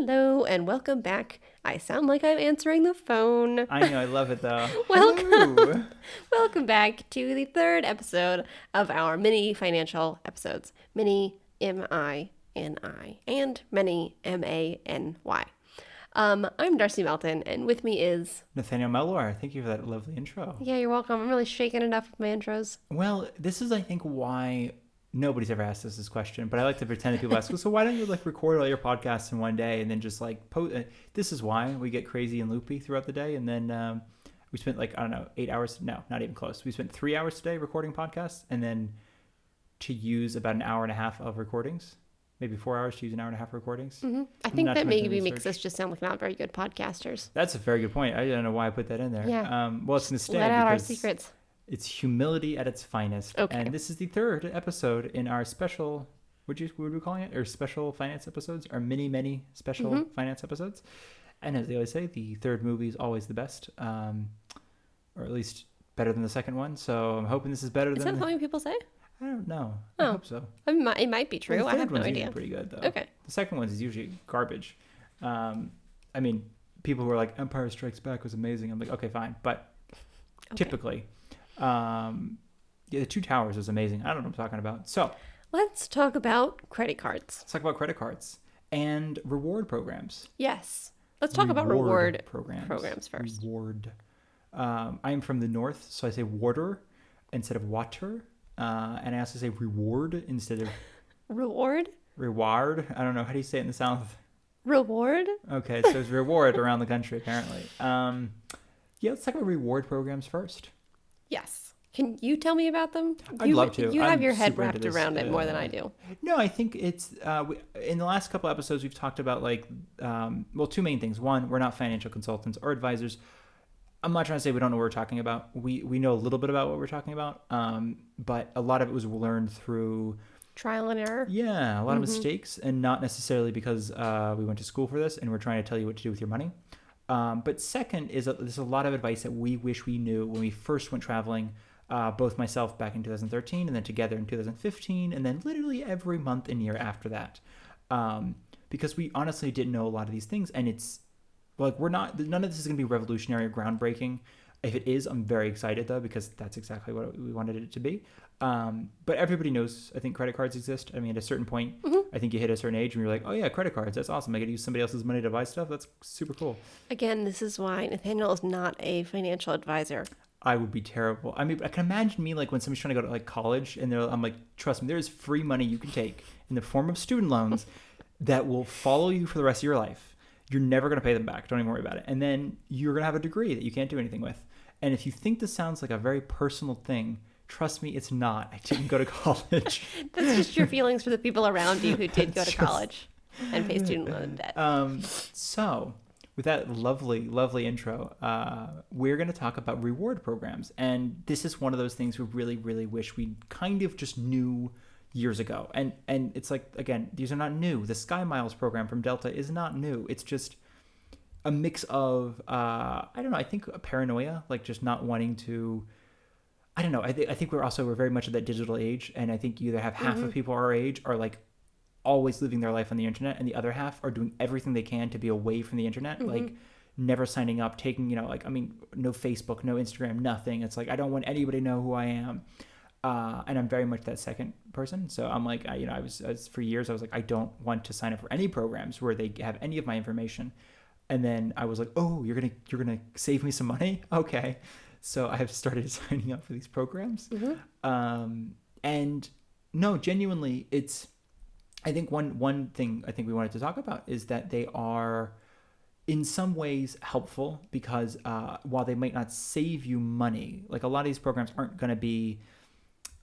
Hello and welcome back. I sound like I'm answering the phone. I know, I love it though. Welcome. Hello. Welcome back to the third episode of our mini financial episodes. Mini M-I-N-I and many M-A-N-Y. I'm Darcy Melton, and with me is... Nathaniel Melwar, thank you for that lovely intro. Yeah, you're welcome. I'm really shaking it up with my intros. Well, this is, I think, why nobody's ever asked us this question, but I like to pretend that people ask, so why don't you record all your podcasts in one day and then just post? This is why we get crazy and loopy throughout the day. And then we spent 8 hours. No, not even close. We spent 3 hours today recording podcasts, and then to use about an hour and a half of recordings. Maybe 4 hours to use an hour and a half of recordings. Mm-hmm. I think that maybe makes us just sound like not very good podcasters. That's a very good point. I don't know why I put that in there. Yeah. Well, it's going to stay. Let out our secrets. It's humility at its finest. Okay. And this is the third episode in our special, what would we calling it? Or special finance episodes? Our many special finance episodes. And as they always say, the third movie is always the best. Or at least better than the second one. So I'm hoping this is better than... Is that something people say? I don't know. I hope so. It might be true. Well, I have no idea. Pretty good though. Okay. The second one is usually garbage. I mean, people who are like, Empire Strikes Back was amazing. I'm like, okay, fine. But typically... the Two Towers was amazing. I don't know what I'm talking about. So let's talk about credit cards. Let's talk about credit cards and reward programs. Yes. Let's talk about reward programs first. Reward. I'm from the north, so I say water instead of water. And I also say reward instead of... Reward? Reward. I don't know. How do you say it in the South? Reward? Okay, so it's reward around the country, apparently. Let's talk about reward programs first. Yes. Can you tell me about them? I'd love to. You have your head wrapped around it more than I do. No, I think it's... in the last couple episodes, we've talked about two main things. One, we're not financial consultants or advisors. I'm not trying to say we don't know what we're talking about. We know a little bit about what we're talking about, but a lot of it was learned through... trial and error. Yeah, a lot of mistakes, and not necessarily because we went to school for this and we're trying to tell you what to do with your money. But second is there's a lot of advice that we wish we knew when we first went traveling, both myself back in 2013 and then together in 2015, and then literally every month and year after that. Because we honestly didn't know a lot of these things, and it's none of this is going to be revolutionary or groundbreaking. If it is, I'm very excited though, because that's exactly what we wanted it to be. But everybody knows, I think, credit cards exist. I mean, at a certain point, I think you hit a certain age and you're like, oh yeah, credit cards, that's awesome. I get to use somebody else's money to buy stuff. That's super cool. Again, this is why Nathaniel is not a financial advisor. I would be terrible. I mean, I can imagine me when somebody's trying to go to college and I'm like, trust me, there's free money you can take in the form of student loans that will follow you for the rest of your life. You're never going to pay them back. Don't even worry about it. And then you're going to have a degree that you can't do anything with. And if you think this sounds like a very personal thing, trust me, it's not. I didn't go to college. That's just your feelings for the people around you who did go to college and pay student loan debt. So with that lovely intro, we're going to talk about reward programs. And this is one of those things we really wish we kind of just knew years ago. And it's like, again, these are not new. The Sky Miles program from Delta is not new. It's just a mix of, I don't know, I think paranoia, just not wanting to, I don't know. I think we're very much at that digital age. And I think you either have half of people our age are always living their life on the internet, and the other half are doing everything they can to be away from the internet. Never signing up, taking, no Facebook, no Instagram, nothing. It's I don't want anybody to know who I am. And I'm very much that second person. So I'm I was for years, I was I don't want to sign up for any programs where they have any of my information. And then I was like, oh, you're gonna save me some money? Okay. So I have started signing up for these programs. And no, genuinely, it's, I think one thing I think we wanted to talk about is that they are in some ways helpful because while they might not save you money, a lot of these programs aren't going to be,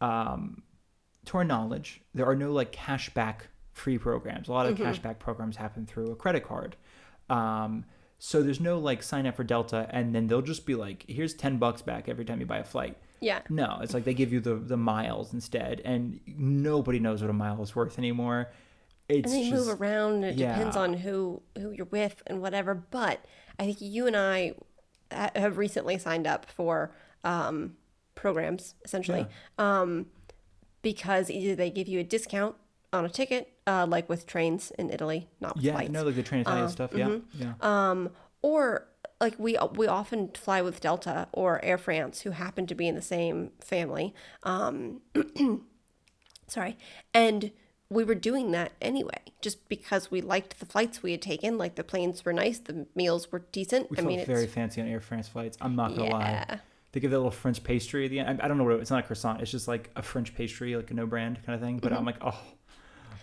to our knowledge, there are no cashback free programs. A lot of cashback programs happen through a credit card. So there's no sign up for Delta and then they'll just be here's $10 back every time you buy a flight. Yeah. No, it's they give you the miles instead, and nobody knows what a mile is worth anymore. And they move around. It depends on who you're with and whatever. But I think you and I have recently signed up for programs, essentially, because either they give you a discount on a ticket, like with trains in Italy, not with Yeah, no, flights. like the Train Italia stuff. Yeah, yeah. Or like we often fly with Delta or Air France, who happen to be in the same family. Sorry, and we were doing that anyway, just because we liked the flights we had taken. Like the planes were nice, the meals were decent. We I felt mean, very it's fancy on Air France flights. I'm not gonna lie. yeah, They give that little French pastry at the end. I don't know what it's not a croissant. It's just like a French pastry, like a no brand kind of thing. But I'm like, oh,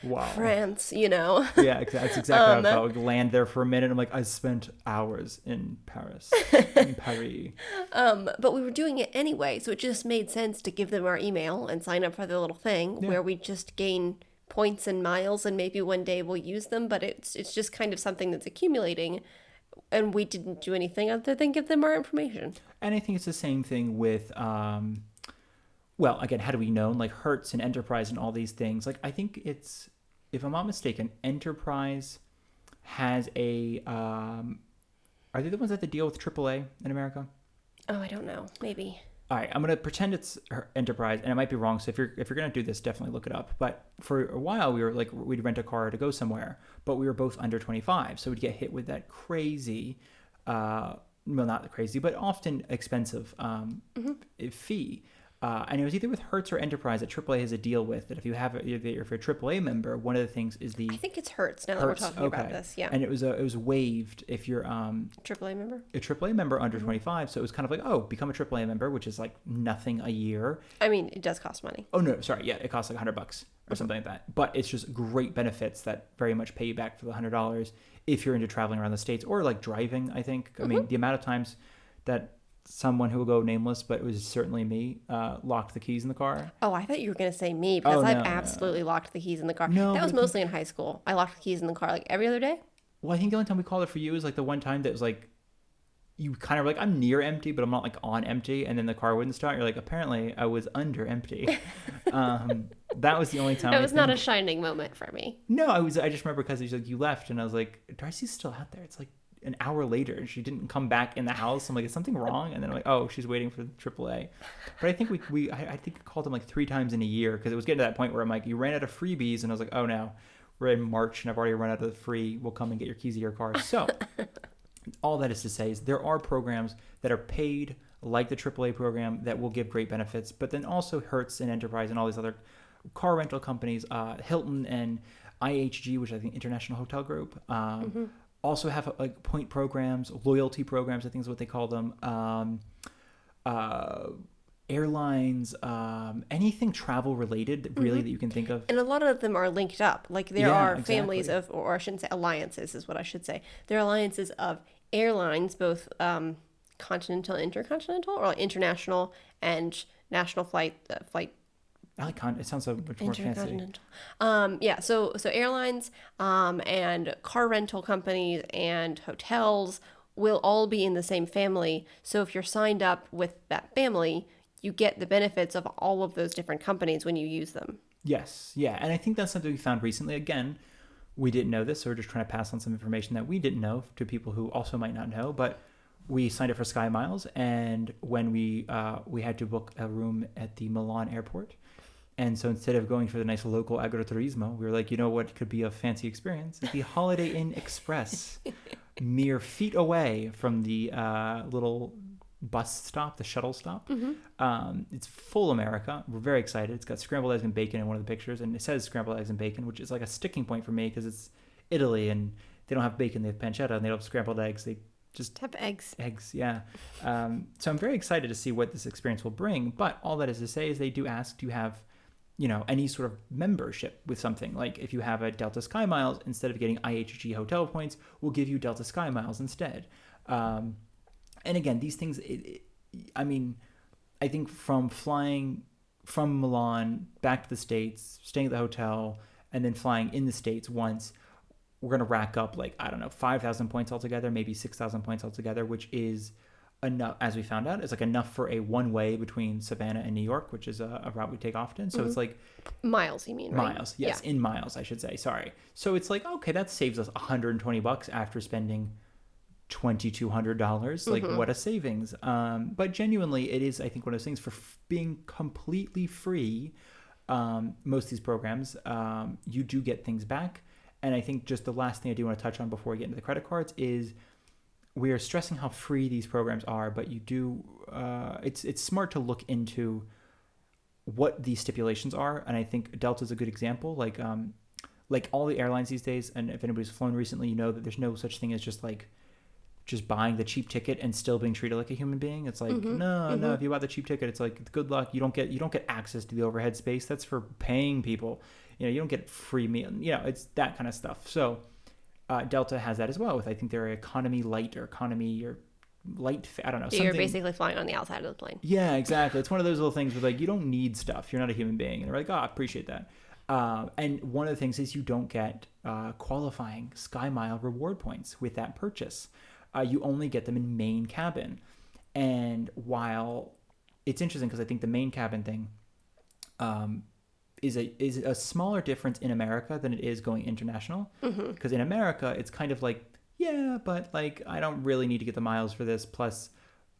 wow. France, you know. Yeah, that's exactly how I felt. Like land there for a minute. I'm like, I spent hours in Paris, in Paris. But we were doing it anyway, so it just made sense to give them our email and sign up for the little thing Yeah. where we just gain points and miles, and maybe one day we'll use them. But it's just kind of something that's accumulating, and we didn't do anything other than give them our information. And I think it's the same thing with, well, again, how do we know? Like Hertz and Enterprise and all these things. Like I think it's, if I'm not mistaken, Enterprise has a. Are they the ones that have to deal with AAA in America? Oh, I don't know. Maybe. All right, I'm gonna pretend it's Enterprise, and I might be wrong. So if you're gonna do this, definitely look it up. But for a while, we were like, we'd rent a car to go somewhere, but we were both under 25, so we'd get hit with that crazy, well, not crazy, but often expensive fee. And it was either with Hertz or Enterprise that AAA has a deal with that if you have if you're a AAA member, one of the things is the I think it's Hertz now Hertz. that we're talking about this. Yeah. And it was waived if you're AAA member? a AAA member under 25. So it was kind of like, oh, become a AAA member, which is like nothing a year. I mean, it does cost money. Oh no, sorry, yeah, it costs like $100 or something like that. But it's just great benefits that very much pay you back for the $100 if you're into traveling around the States or like driving. I think. I mean, the amount of times that someone who will go nameless, but it was certainly me, locked the keys in the car. Oh, I thought you were going to say me, because Oh, no, I've no. absolutely locked the keys in the car. No, That was but- mostly in high school. I locked the keys in the car like every other day. Well, I think the only time we called it for you is like the one time that was like, you kind of were like, I'm near empty, but I'm not like on empty. And then the car wouldn't start. You're like, apparently I was under empty. That was the only time. That I was not a think- shining moment for me. No, I just remember because like you left and I was like, Darcy's still out there. It's like an hour later and she didn't come back in the house. I'm like, is something wrong? And then I'm like, oh, she's waiting for AAA. But I think I think I called him like 3 times in a year because it was getting to that point where I'm like, you ran out of freebies, and I was like, oh no, we're in March and I've already run out of the free. We'll come and get your keys to your car. So all that is to say is there are programs that are paid like the AAA program that will give great benefits, but then also Hertz and Enterprise and all these other car rental companies, Hilton and IHG, which I think International Hotel Group, also have like point programs, loyalty programs, I think is what they call them. Airlines, anything travel related, really, that you can think of. And a lot of them are linked up. Like there Yeah, are families exactly. of, or I shouldn't say alliances, is what I should say. There are alliances of airlines, both continental, intercontinental, or like international and national flight. I like it sounds so much more fancy. Intercontinental. Yeah, so airlines and car rental companies and hotels will all be in the same family. So if you're signed up with that family, you get the benefits of all of those different companies when you use them. Yes, yeah, and I think that's something we found recently. Again, we didn't know this, so we're just trying to pass on some information that we didn't know to people who also might not know. But we signed up for Sky Miles, and when we had to book a room at the Milan airport. And so instead of going for the nice local agriturismo, we were like, you know what could be a fancy experience? It's the Holiday Inn Express, mere feet away from the little bus stop, the shuttle stop. It's full America. We're very excited. It's got scrambled eggs and bacon in one of the pictures, and it says scrambled eggs and bacon, which is like a sticking point for me because it's Italy and they don't have bacon, they have pancetta, and they don't have scrambled eggs. They just Have eggs. Eggs, yeah. So I'm very excited to see what this experience will bring. But all that is to say is they do ask, do you have, any sort of membership with something? Like if you have a Delta Sky Miles, instead of getting IHG hotel points, we'll give you Delta Sky Miles instead. And again, these things, I think from flying from Milan back to the States, staying at the hotel, and then flying in the States once, we're going to rack up 5,000 points altogether, maybe 6,000 points altogether, which is enough, as we found out, it's like enough for a one-way between Savannah and New York, which is a route we take often. So it's like Miles, you mean, right? miles. Yes, Yeah. in miles, I should say. Sorry. So it's like, okay, that saves us $120 after spending $2,200. Like, what a savings. But genuinely, it is, I think, one of those things for being completely free. most of these programs, you do get things back. And I think just the last thing I do want to touch on before we get into the credit cards is we are stressing how free these programs are, but you do, it's smart to look into what these stipulations are. And I think Delta is a good example. Like all the airlines these days, and if anybody's flown recently, you know that there's no such thing as just buying the cheap ticket and still being treated like a human being. It's like, no, if you buy the cheap ticket, it's like, good luck. You don't get access to the overhead space. That's for paying people. You don't get free meal. It's that kind of stuff. So Delta has that as well with, I think they're economy light or economy or light. I don't know. You're basically flying on the outside of the plane. Yeah, exactly. It's one of those little things where like, you don't need stuff. You're not a human being. And they're like, I appreciate that. And one of the things is you don't get qualifying SkyMile reward points with that purchase. You only get them in main cabin. And while it's interesting because I think the main cabin thing is a smaller difference in America than it is going international. Because in America, it's kind of like, yeah, but like I don't really need to get the miles for this. Plus,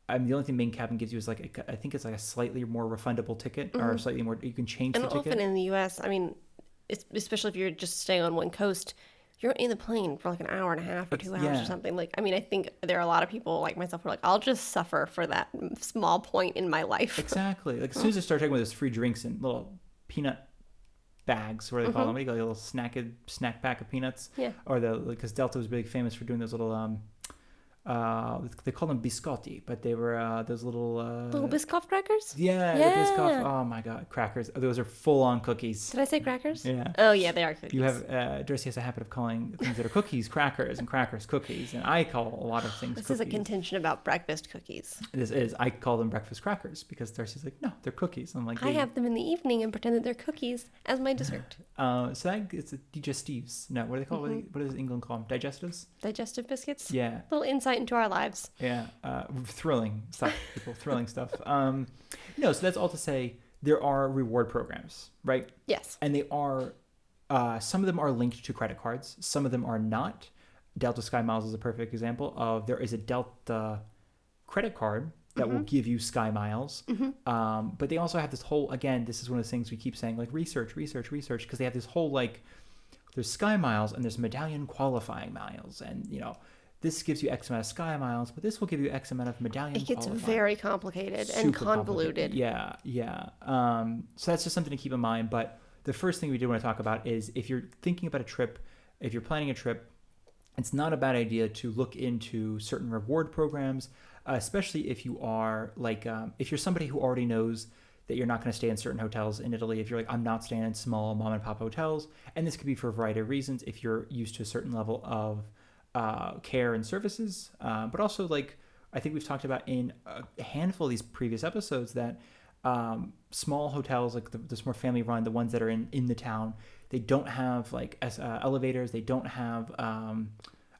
the only thing main cabin gives you is like I think it's like a slightly more refundable ticket or slightly more, you can change the ticket. And often in the U.S., I mean, especially if you're just staying on one coast, you're in the plane for like an hour and a half or 2 hours or something. Like, I mean, I think there are a lot of people like myself who are like, I'll just suffer for that small point in my life. Exactly. Like as soon as I start talking about those free drinks and little peanut bags, what do they call them? What do you call it? A little snack pack of peanuts? Yeah. Or because Delta was really famous for doing those little they call them biscotti, but they were those little Biscoff crackers. Yeah, the Biscoff. Oh my god, crackers! Those are full-on cookies. Did I say crackers? Yeah. Oh yeah, they are cookies. You have Darcy has a habit of calling things that are cookies crackers and crackers cookies, and I call a lot of things. This cookies. is a contention about breakfast cookies. This is. I call them breakfast crackers because Darcy's like, no, they're cookies. I'm like, I have them in the evening and pretend that they're cookies as my dessert. So it's a digestives. No, what do they call? What does England call them? Digestives. Digestive biscuits. Yeah. Little insight into our lives. Yeah, thrilling stuff, people. Thrilling stuff. So that's all to say there are reward programs, right? Yes. And they are, some of them are linked to credit cards. Some of them are not. Delta Sky Miles is a perfect example of there is a Delta credit card that will give you Sky Miles. But they also have this whole, again, this is one of the things we keep saying, like research, because they have this whole like, there's Sky Miles and there's medallion qualifying miles. And, this gives you X amount of Sky Miles, but this will give you X amount of medallion. It gets qualifying. very complicated and convoluted. Yeah. So that's just something to keep in mind. But the first thing we do want to talk about is if you're thinking about a trip, if you're planning a trip, it's not a bad idea to look into certain reward programs, especially if you are like, if you're somebody who already knows that you're not going to stay in certain hotels in Italy. If you're like, I'm not staying in small mom and pop hotels, and this could be for a variety of reasons. If you're used to a certain level of care and services, but also like I think we've talked about in a handful of these previous episodes that small hotels, like the more family run, the ones that are in the town, they don't have like elevators. They don't have,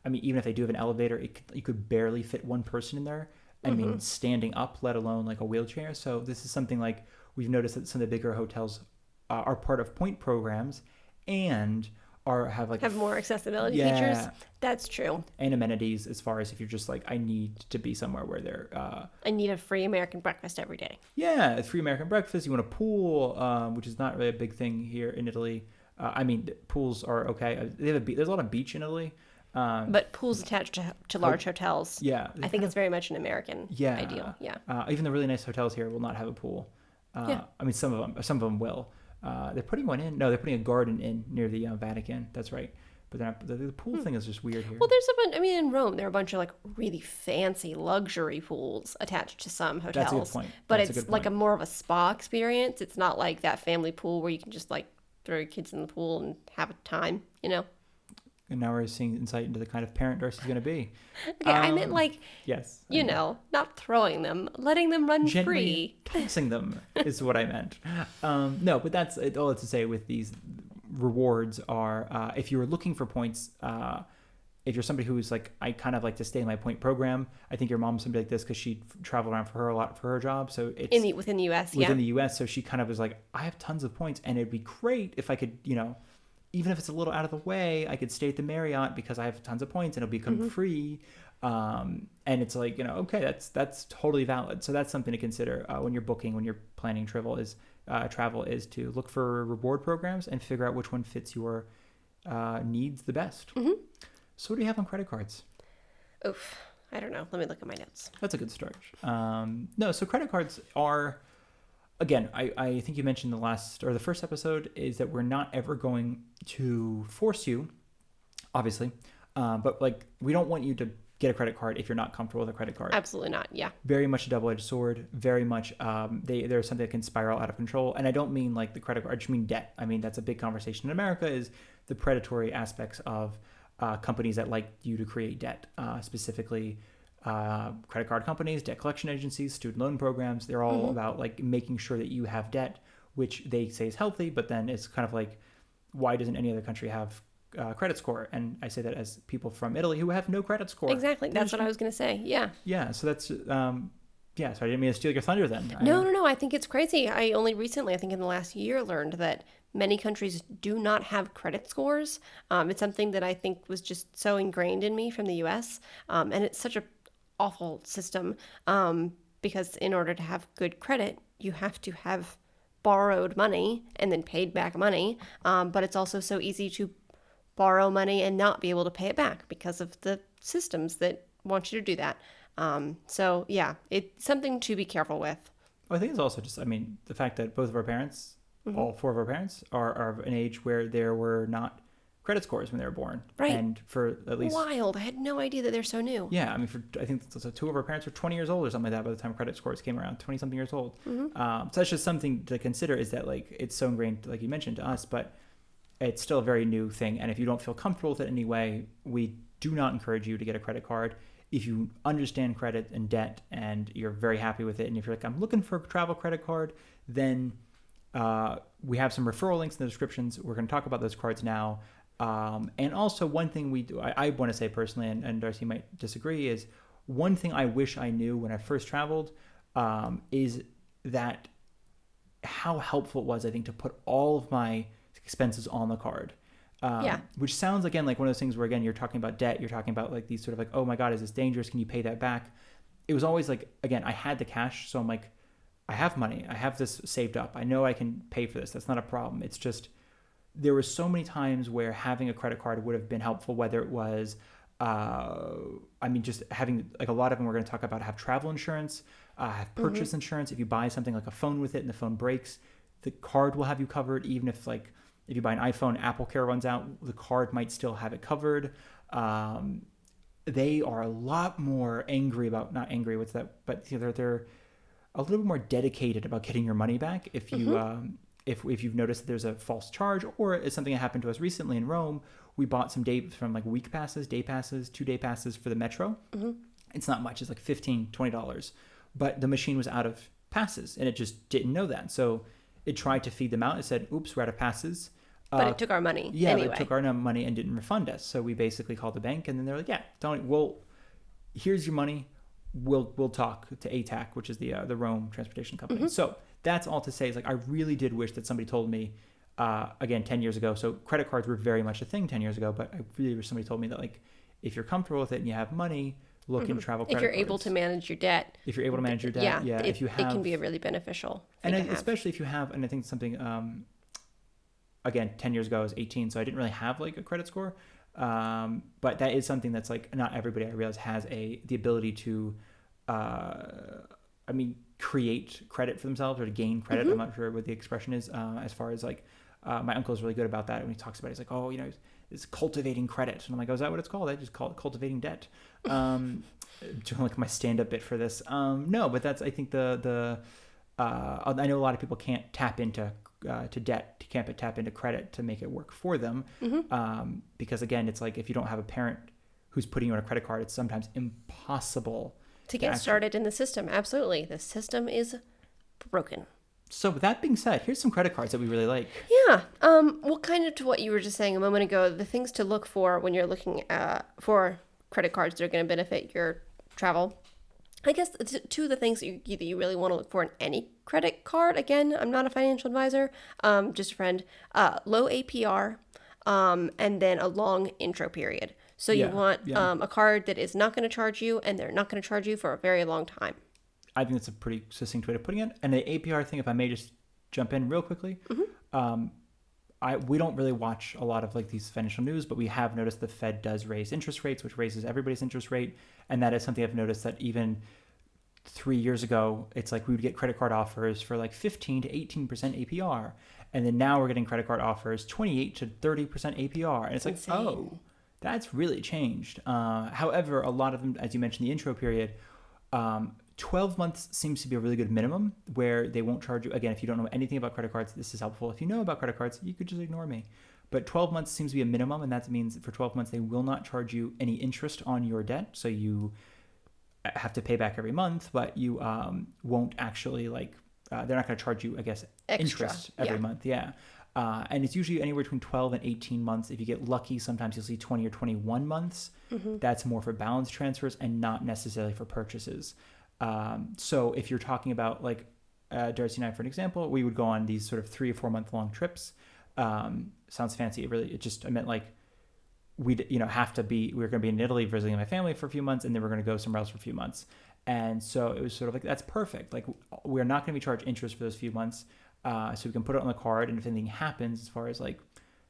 even if they do have an elevator, you could barely fit one person in there. I mean, standing up, let alone like a wheelchair. So this is something like we've noticed that some of the bigger hotels are part of point programs and have more accessibility features. That's true. And amenities as far as if you're just like, I need to be somewhere where they're... I need a free American breakfast every day. Yeah, a free American breakfast. You want a pool, which is not really a big thing here in Italy. Pools are okay. There's a lot of beach in Italy. But pools attached to large hotels. Yeah. I think it's very much an American ideal. Yeah. Even the really nice hotels here will not have a pool. Some of them will. They're putting one in. No, they're putting a garden in near the Vatican. That's right. But they're not, the pool thing is just weird here. Well, there's a bunch. In Rome, there are a bunch of like really fancy luxury pools attached to some hotels. That's a good point. But it's like a more of a spa experience. It's not like that family pool where you can just like throw your kids in the pool and have a time. And now we're seeing insight into the kind of parent Darcy's going to be. Okay, I meant like, yes, not throwing them, letting them run gently free. Tossing them is what I meant. No, but that's all to say with these rewards are, if you were looking for points, if you're somebody who's like, I kind of like to stay in my point program, I think your mom's somebody like this because she traveled around for her a lot for her job. So it's within the U.S. Within the U.S. So she kind of was like, I have tons of points and it'd be great if I could, even if it's a little out of the way, I could stay at the Marriott because I have tons of points and it'll become free. And it's like, okay, that's totally valid. So that's something to consider when you're planning travel is travel is to look for reward programs and figure out which one fits your needs the best. So what do you have on credit cards? Oof. I don't know. Let me look at my notes. That's a good start. No, so credit cards are, again, I think you mentioned the first episode is that we're not ever going to force you, obviously, but like we don't want you to get a credit card if you're not comfortable with a credit card. Absolutely not. Yeah. Very much a double-edged sword. Very much there's something that can spiral out of control. And I don't mean like the credit card, I just mean debt. I mean, that's a big conversation in America is the predatory aspects of companies that like you to create debt, specifically credit card companies, debt collection agencies, student loan programs. They're all about like making sure that you have debt, which they say is healthy, but then it's kind of like, why doesn't any other country have credit score? And I say that as people from Italy who have no credit score. Exactly. That's what I was going to say. Yeah. Yeah. So that's, so I didn't mean to steal your thunder then. No. I think it's crazy. I only recently, I think in the last year, learned that many countries do not have credit scores. It's something that I think was just so ingrained in me from the U.S. And it's such a awful system because in order to have good credit, you have to have borrowed money and then paid back money. But it's also so easy to borrow money and not be able to pay it back because of the systems that want you to do that. So yeah, it's something to be careful with. I think it's also just, the fact that both of our parents, all four of our parents, are of an age where there were not credit scores when they were born. Right. And for at least... Wild. I had no idea that they're so new. Yeah. I think so two of our parents were 20 years old or something like that by the time credit scores came around, 20-something years old. So that's just something to consider is that, like, it's so ingrained, like you mentioned, to us, but it's still a very new thing. And if you don't feel comfortable with it in any way, we do not encourage you to get a credit card. If you understand credit and debt and you're very happy with it, and if you're like, I'm looking for a travel credit card, then we have some referral links in the descriptions. We're going to talk about those cards now. And also one thing we do, I want to say personally, and Darcy might disagree, is one thing I wish I knew when I first traveled is that how helpful it was, I think, to put all of my expenses on the card. Which sounds, again, like one of those things where, again, you're talking about debt. You're talking about like these sort of like, oh my God, is this dangerous? Can you pay that back? It was always like, again, I had the cash. So I'm like, I have money. I have this saved up. I know I can pay for this. That's not a problem. It's just, there were so many times where having a credit card would have been helpful, whether it was, just having, like, a lot of them we're going to talk about have travel insurance, have purchase insurance. If you buy something like a phone with it and the phone breaks, the card will have you covered. Even if, like, if you buy an iPhone, Apple Care runs out, the card might still have it covered. They are a lot more angry about, not angry, what's that? But they're a little bit more dedicated about getting your money back if you if you've noticed that there's a false charge, or it's something that happened to us recently in Rome. We bought some like week passes, day passes, 2-day passes for the metro. It's not much. It's like $15, $20. But the machine was out of passes, and it just didn't know that. So it tried to feed them out. It said, oops, we're out of passes. But it took our money anyway. It took our money and didn't refund us. So we basically called the bank, and then they're like, yeah, here's your money. We'll talk to ATAC, which is the Rome transportation company. So that's all to say is, like, I really did wish that somebody told me, again, 10 years ago. So credit cards were very much a thing 10 years ago, but I really wish somebody told me that, like, if you're comfortable with it and you have money, look into travel credit cards. If you're cards. able to manage your debt. If you're able to manage your debt, it can be a really beneficial thing and especially if you have, and I think something, again, 10 years ago I was 18, so I didn't really have, like, a credit score. But that is something that's, like, not everybody, I realize, has the ability to, create credit for themselves or to gain credit. I'm not sure what the expression is, as far as, like, my uncle is really good about that when he talks about it. He's like, oh, it's cultivating credit. And I'm like, oh, is that what it's called? I just call it cultivating debt. Doing, like, my stand-up bit for this. No, but that's, I think I know a lot of people can't tap into to debt, can't tap into credit to make it work for them. Because, again, it's like if you don't have a parent who's putting you on a credit card, it's sometimes impossible to get started in the system. Absolutely. The system is broken. So with that being said, here's some credit cards that we really like. Yeah. Well, kind of to what you were just saying a moment ago, the things to look for when you're looking for credit cards that are going to benefit your travel. I guess two of the things that you really want to look for in any credit card. Again, I'm not a financial advisor, just a friend. Low APR, and then a long intro period. So you want a card that is not going to charge you, and they're not going to charge you for a very long time. I think that's a pretty succinct way of putting it. And the APR thing, if I may just jump in real quickly. We don't really watch a lot of like these financial news, but we have noticed the Fed does raise interest rates, which raises everybody's interest rate. And that is something I've noticed that even 3 years ago, it's like we would get credit card offers for like 15 to 18% APR. And then now we're getting credit card offers 28 to 30% APR. And it's like, insane. oh, that's really changed. However, a lot of them, as you mentioned, the intro period, 12 months seems to be a really good minimum where they won't charge you. Again, if you don't know anything about credit cards, this is helpful. If you know about credit cards, you could just ignore me. But 12 months seems to be a minimum, and that means for 12 months, they will not charge you any interest on your debt. So you have to pay back every month, but you won't actually they're not going to charge you, I guess, Extra, interest every month. Yeah. And it's usually anywhere between 12 and 18 months. If you get lucky, sometimes you'll see 20 or 21 months. That's more for balance transfers and not necessarily for purchases. So if you're talking about like Darcy and I, for an example, we would go on these sort of 3 or 4 month long trips. Sounds fancy. I meant like we're going to be in Italy visiting my family for a few months, and then we're going to go somewhere else for a few months. And so it was sort of like, that's perfect. Like we're not going to be charged interest for those few months. So we can put it on the card, and if anything happens as far as like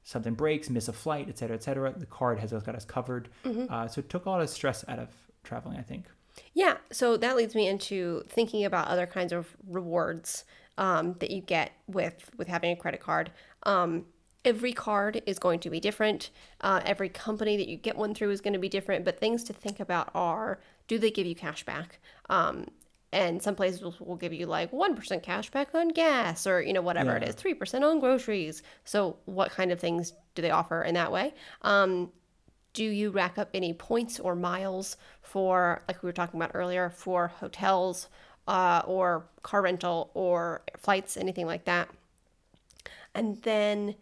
something breaks, miss a flight, et cetera, the card has got us covered. So it took a lot of stress out of traveling, I think. Yeah, so that leads me into thinking about other kinds of rewards that you get with having a credit card. Every card is going to be different. Every company that you get one through is going to be different. But things to think about are, do they give you cash back? And some places will give you like 1% cash back on gas, or whatever it is, 3% on groceries. So what kind of things do they offer in that way? Do you rack up any points or miles for, like we were talking about earlier, for hotels or car rental or flights, anything like that? And then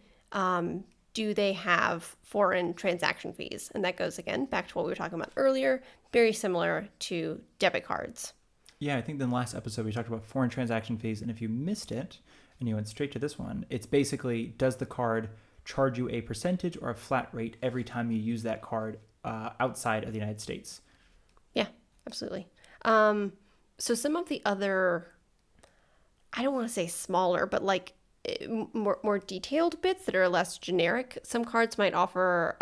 do they have foreign transaction fees? And that goes, again, back to what we were talking about earlier, very similar to debit cards. Yeah, I think in the last episode we talked about foreign transaction fees, and if you missed it and you went straight to this one, it's basically, does the card charge you a percentage or a flat rate every time you use that card outside of the United States? Yeah, absolutely. So some of the other, I don't want to say smaller, but like more detailed bits that are less generic. Some cards might offer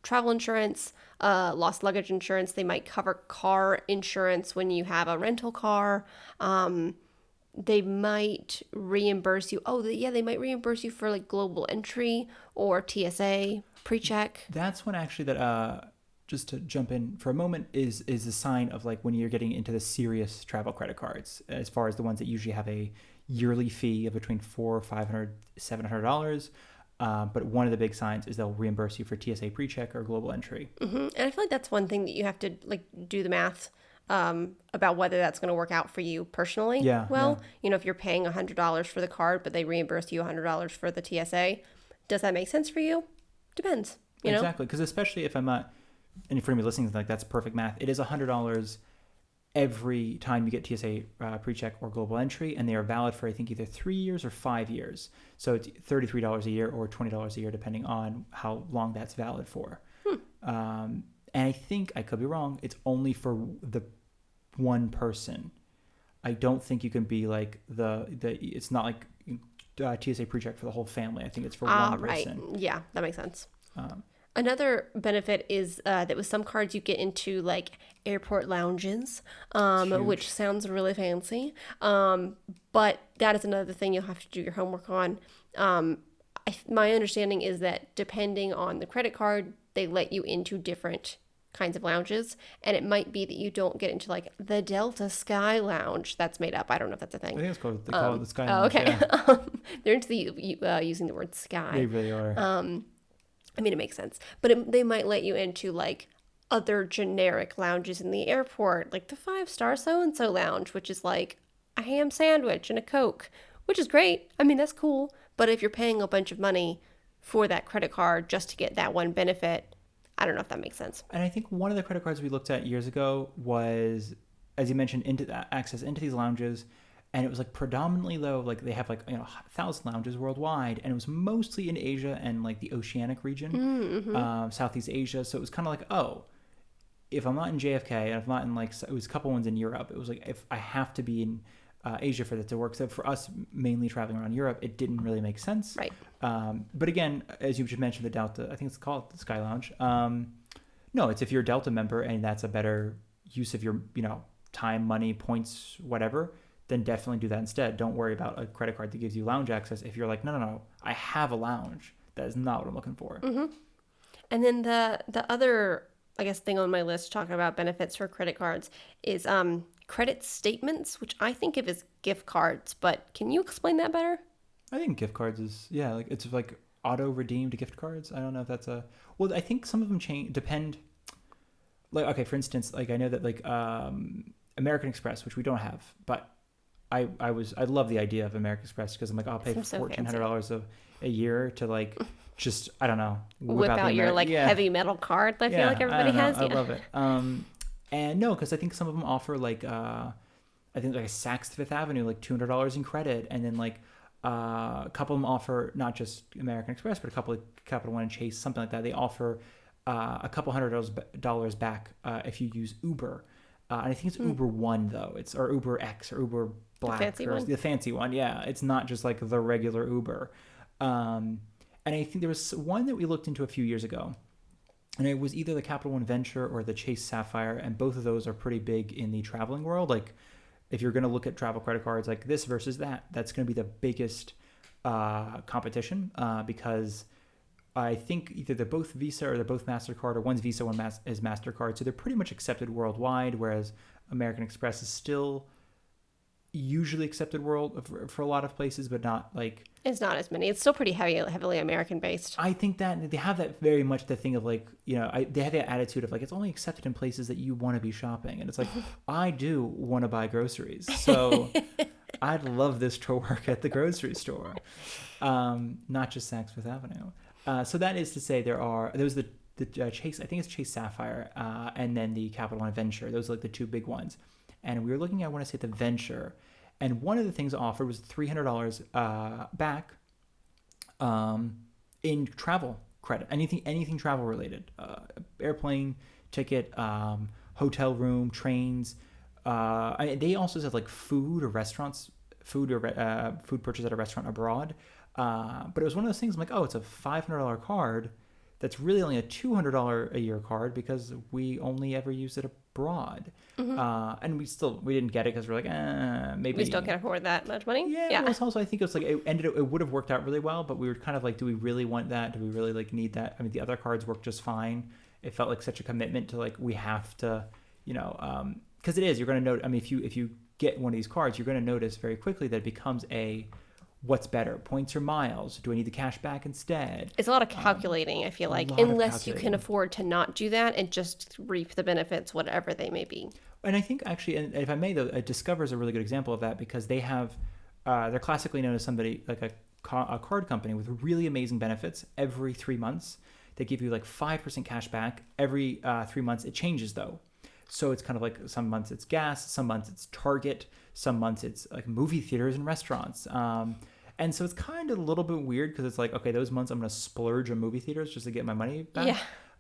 travel insurance, lost luggage insurance. They might cover car insurance when you have a rental car. They might reimburse you. They might reimburse you for like global entry or TSA pre-check. That's when actually that, just to jump in for a moment, is a sign of like when you're getting into the serious travel credit cards, as far as the ones that usually have a yearly fee of between $400, $500, $700. But one of the big signs is they'll reimburse you for TSA pre-check or global entry. And I feel like that's one thing that you have to like do the math about whether that's going to work out for you personally. Yeah. If you're paying $100 for the card, but they reimburse you $100 for the TSA, does that make sense for you? Depends. Exactly, because especially if I'm not, and for anybody listening, like that's perfect math. It is $100 every time you get TSA pre-check or global entry, and they are valid for I think either 3 years or 5 years. So it's $33 a year or $20 a year, depending on how long that's valid for. And I think, I could be wrong, it's only for the one person. I don't think you can be like it's not like TSA pre-check for the whole family. I think it's for one person. Right. Yeah, that makes sense. Another benefit is that with some cards you get into like airport lounges, which sounds really fancy. But that is another thing you'll have to do your homework on. My understanding is that depending on the credit card, they let you into different kinds of lounges, and it might be that you don't get into like the Delta Sky Lounge. That's made up. I don't know if that's a thing. I think it's called, they call it the Sky Lounge. Okay. Yeah. They're into the using the word sky. They really are. I mean, it makes sense, but they might let you into like other generic lounges in the airport, like the 5-star so-and-so lounge, which is like a ham sandwich and a Coke, which is great. I mean, that's cool. But if you're paying a bunch of money for that credit card just to get that one benefit, I don't know if that makes sense. And I think one of the credit cards we looked at years ago was, as you mentioned, access into these lounges. And it was like predominantly though, like they have like 1,000 lounges worldwide, and it was mostly in Asia and like the Oceanic region, Southeast Asia. So it was kind of like, if I'm not in JFK, and if I'm not in like, it was a couple ones in Europe. It was like, if I have to be in Asia for that to work. So for us, mainly traveling around Europe, it didn't really make sense. Right. But again, as you just mentioned, the Delta, I think it's called the Sky Lounge. No, it's if you're a Delta member and that's a better use of your, time, money, points, whatever, then definitely do that instead. Don't worry about a credit card that gives you lounge access. If you're like, no, I have a lounge. That is not what I'm looking for. Mm-hmm. And then the other, I guess, thing on my list talking about benefits for credit cards is credit statements, which I think of as gift cards. But can you explain that better? I think gift cards is, like it's like auto redeemed gift cards. I don't know if that's well, I think some of them depend. Like, okay, for instance, like I know that like American Express, which we don't have, but I love the idea of American Express because I'm like, I'll pay Seems so $1,400 a year to like just, I don't know, whip out your heavy metal card. I feel like everybody has. I love it. And no, because I think some of them offer like I think like a Saks Fifth Avenue, like $200 in credit, and then like a couple of them offer not just American Express, but a couple of Capital One and Chase, something like that. They offer a couple $100 back if you use Uber. And I think it's Uber One though. It's or Uber X or Uber Black, the fancy one. Yeah, it's not just like the regular Uber. And I think there was one that we looked into a few years ago, and it was either the Capital One Venture or the Chase Sapphire, and both of those are pretty big in the traveling world. Like, if you're going to look at travel credit cards, like this versus that, that's going to be the biggest competition because I think either they're both Visa or they're both MasterCard, or one's Visa, one is MasterCard. So they're pretty much accepted worldwide, whereas American Express is still usually accepted for a lot of places, but not like... It's not as many. It's still pretty heavily American based. I think that they have that very much the thing of like, they have that attitude of like, it's only accepted in places that you want to be shopping. And it's like, I do want to buy groceries. So I'd love this to work at the grocery store. Not just Saks Fifth Avenue. So that is to say those are the Chase, I think it's Chase Sapphire, and then the Capital One Venture. Those are like the two big ones. And we were looking at, I want to say, the Venture. And one of the things offered was $300 back in travel credit. Anything travel related. Airplane ticket, hotel room, trains. They also said like food purchase at a restaurant abroad. But it was one of those things I'm like, oh, it's a $500 card that's really only a $200 a year card because we only ever use it abroad. Mm-hmm. And we didn't get it because we're like, maybe. We still can't afford that much money? Yeah. It was also, I think it was like, it would have worked out really well, but we were kind of like, do we really want that? Do we really like need that? I mean, the other cards worked just fine. It felt like such a commitment to like, we have to, because it is, you're going to note, I mean, if you get one of these cards, you're going to notice very quickly that it becomes what's better, points or miles? Do I need the cash back instead? It's a lot of calculating, I feel like, unless you can afford to not do that and just reap the benefits, whatever they may be. And I think actually, and if I may though, Discover is a really good example of that because they have, they're classically known as somebody like a card company with really amazing benefits. Every 3 months, they give you like 5% cash back. Every 3 months, it changes though. So it's kind of like some months it's gas, some months it's Target, some months it's like movie theaters and restaurants. And so it's kind of a little bit weird because it's like, okay, those months I'm going to splurge on movie theaters just to get my money back.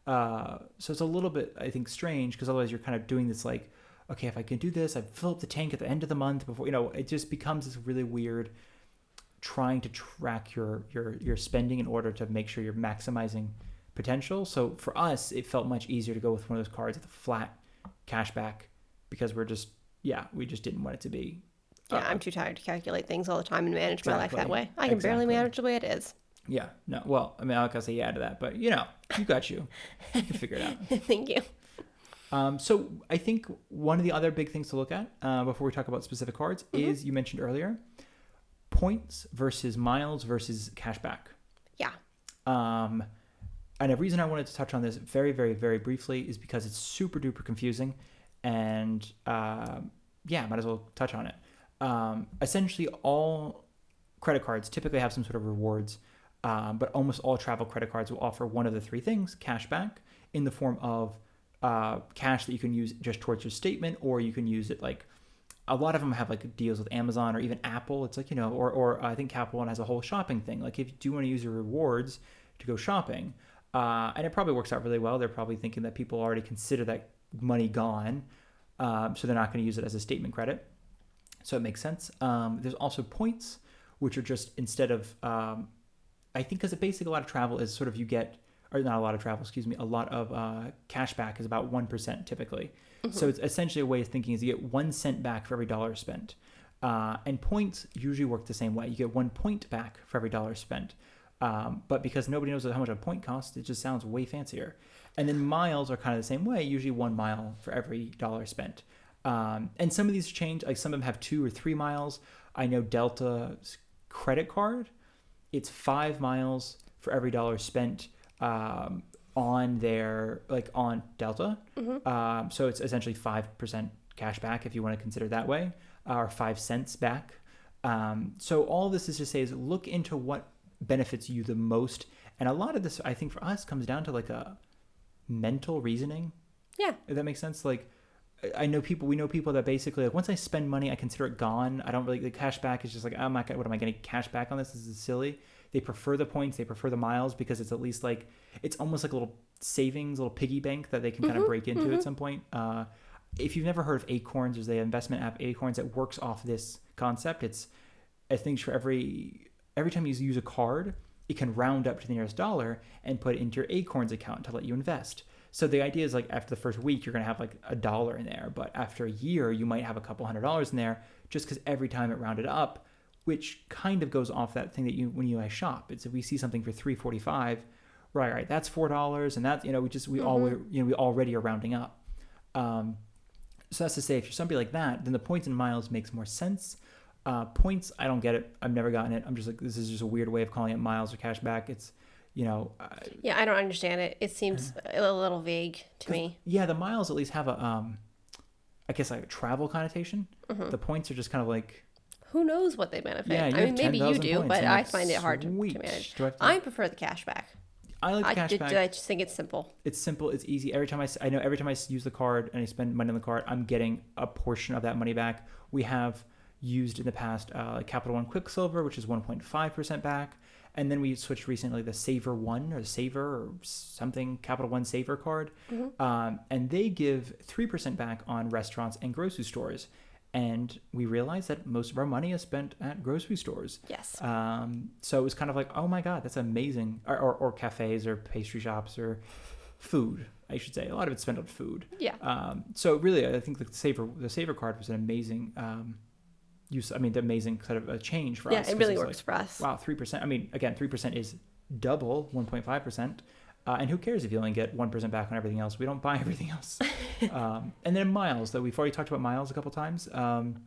Yeah. So it's a little bit, I think, strange because otherwise you're kind of doing this like, okay, if I can do this, I fill up the tank at the end of the month before, it just becomes this really weird trying to track your spending in order to make sure you're maximizing potential. So for us, it felt much easier to go with one of those cards with a flat cashback because we just didn't want it to be. Yeah, I'm too tired to calculate things all the time and manage my life that way. I can barely manage the way it is. Yeah, no. Well, I mean, I can't say yeah to that, but you got you. You can figure it out. Thank you. So I think one of the other big things to look at before we talk about specific cards is, you mentioned earlier, points versus miles versus cashback. Yeah. And the reason I wanted to touch on this very, very, very briefly is because it's super duper confusing, and might as well touch on it. Essentially, all credit cards typically have some sort of rewards, but almost all travel credit cards will offer one of the three things: cash back in the form of cash that you can use just towards your statement, or you can use it like a lot of them have like deals with Amazon or even Apple. It's like, or I think Capital One has a whole shopping thing. Like if you do want to use your rewards to go shopping, and it probably works out really well. They're probably thinking that people already consider that money gone, so they're not going to use it as a statement credit. So it makes sense. There's also points, which are just instead of, I think because basically a lot of travel is sort of you get, or not a lot of travel, excuse me, a lot of cash back is about 1% typically. So it's essentially a way of thinking is you get 1 cent back for every dollar spent. And points usually work the same way. You get 1 point back for every dollar spent. But because nobody knows how much a point costs, it just sounds way fancier. And then miles are kind of the same way, usually 1 mile for every dollar spent. And some of these change, like some of them have 2 or 3 miles. I know Delta's credit card, it's 5 miles for every dollar spent on their, like on Delta. So it's essentially 5% cash back if you want to consider it that way, or 5 cents back. So all this is to say is look into what benefits you the most. And a lot of this, I think for us, comes down to like a mental reasoning. Yeah. If that makes sense. Like, we know people that basically, like, once I spend money, I consider it gone. I don't really, the cash back is just like, what am I getting cash back on this? This is silly. They prefer the points, they prefer the miles because it's at least like, it's almost like a little savings, a little piggy bank that they can kind of break into at some point. If you've never heard of Acorns, there's the investment app Acorns that works off this concept. It's, I think for every time you use a card, it can round up to the nearest dollar and put it into your Acorns account to let you invest. So the idea is like after the first week, you're going to have like $1 in there. But after a year, you might have a couple $100 in there just because every time it rounded up, which kind of goes off that thing that when you guys shop. It's if we see something for $3.45, right, that's $4. And that's, we already are rounding up. So that's to say, if you're somebody like that, then the points and miles makes more sense. Points, I don't get it. I've never gotten it. I'm just like, this is just a weird way of calling it miles or cash back. It's, yeah, I don't understand it. It seems a little vague to me. Yeah, the miles at least have a, I guess like a travel connotation. The points are just kind of like, who knows what they benefit? Yeah, I mean, maybe you do, points. but I'm I like, find it hard to sweet. manage. Do I have to- I prefer the cash back. I like the cash back. I just think it's simple. It's simple. It's easy. Every time I use the card and I spend money on the card, I'm getting a portion of that money back. We have used in the past Capital One Quicksilver, which is 1.5% back. And then we switched recently the Saver One or the Saver or something, Capital One Saver card. And they give 3% back on restaurants and grocery stores. And we realized that most of our money is spent at grocery stores. Yes. So it was kind of like, oh my God, that's amazing. Or cafes or pastry shops or food, I should say. A lot of it's spent on food. Yeah. So really, I think the Saver card was an amazing use. I mean, the amazing sort of a change for us. Yeah, it really works for us. Wow, 3%. I mean, again, 3% is double 1.5%. And who cares if you only get 1% back on everything else? We don't buy everything else. And then miles, though. We've already talked about miles a couple times. And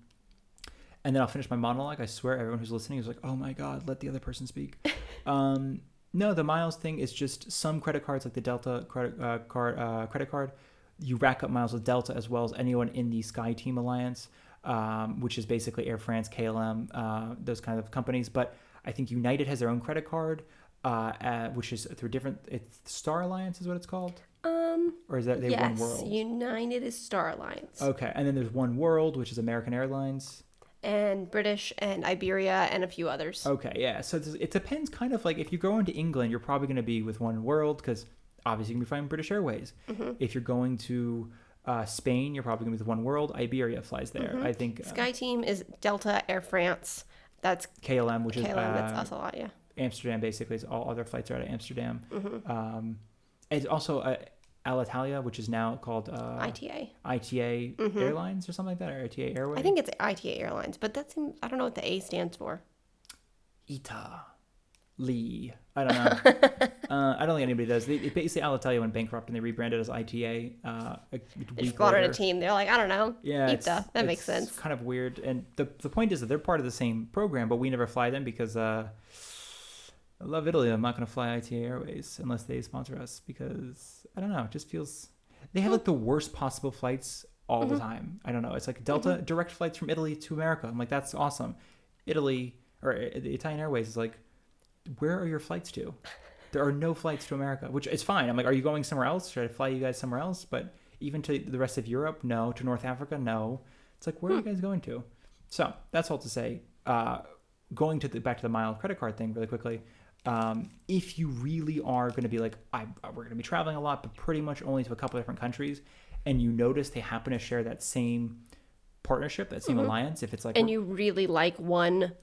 then I'll finish my monologue. I swear everyone who's listening is like, oh my God, let the other person speak. No, the miles thing is just some credit cards like the Delta credit card. You rack up miles with Delta as well as anyone in the SkyTeam Alliance, which is basically Air France, KLM, those kind of companies. But I think United has their own credit card. Which is through it's Star Alliance is what it's called? Or is that One World? Yes, United is Star Alliance. Okay, and then there's One World, which is American Airlines. And British and Iberia and a few others. Okay, yeah. So it depends kind of like if you go into England, you're probably going to be with One World because obviously you're going to be flying British Airways. If you're going to Spain, you're probably going to be with One World. Iberia flies there. I think SkyTeam is Delta, Air France. That's KLM, which is that's us a lot, yeah. Amsterdam, basically, is all other flights are out of Amsterdam. It's also Alitalia, which is now called ITA Airlines or something like that, or ITA Airways. I think it's ITA Airlines, but that seems, I don't know what the A stands for. Lee. I don't know. I don't think anybody does. Basically, Alitalia went bankrupt and they rebranded as ITA. They just brought in a team. They're like, I don't know. Yeah, ITA. That makes sense. It's kind of weird. And the point is that they're part of the same program, but we never fly them because I love Italy. I'm not going to fly ITA Airways unless they sponsor us because, I don't know, it just feels... They have like the worst possible flights all the time. I don't know. It's like Delta direct flights from Italy to America. I'm like, that's awesome. Italy, or the Italian Airways is like, where are your flights to? There are no flights to America, which is fine. I'm like, are you going somewhere else? Should I fly you guys somewhere else? But even to the rest of Europe, no. To North Africa, no. It's like, where are you guys going to? So that's all to say. Going to back to the mile credit card thing really quickly. If you really are going to be like, we're going to be traveling a lot, but pretty much only to a couple different countries, and you notice they happen to share that same partnership, that same alliance, if it's like And you really like one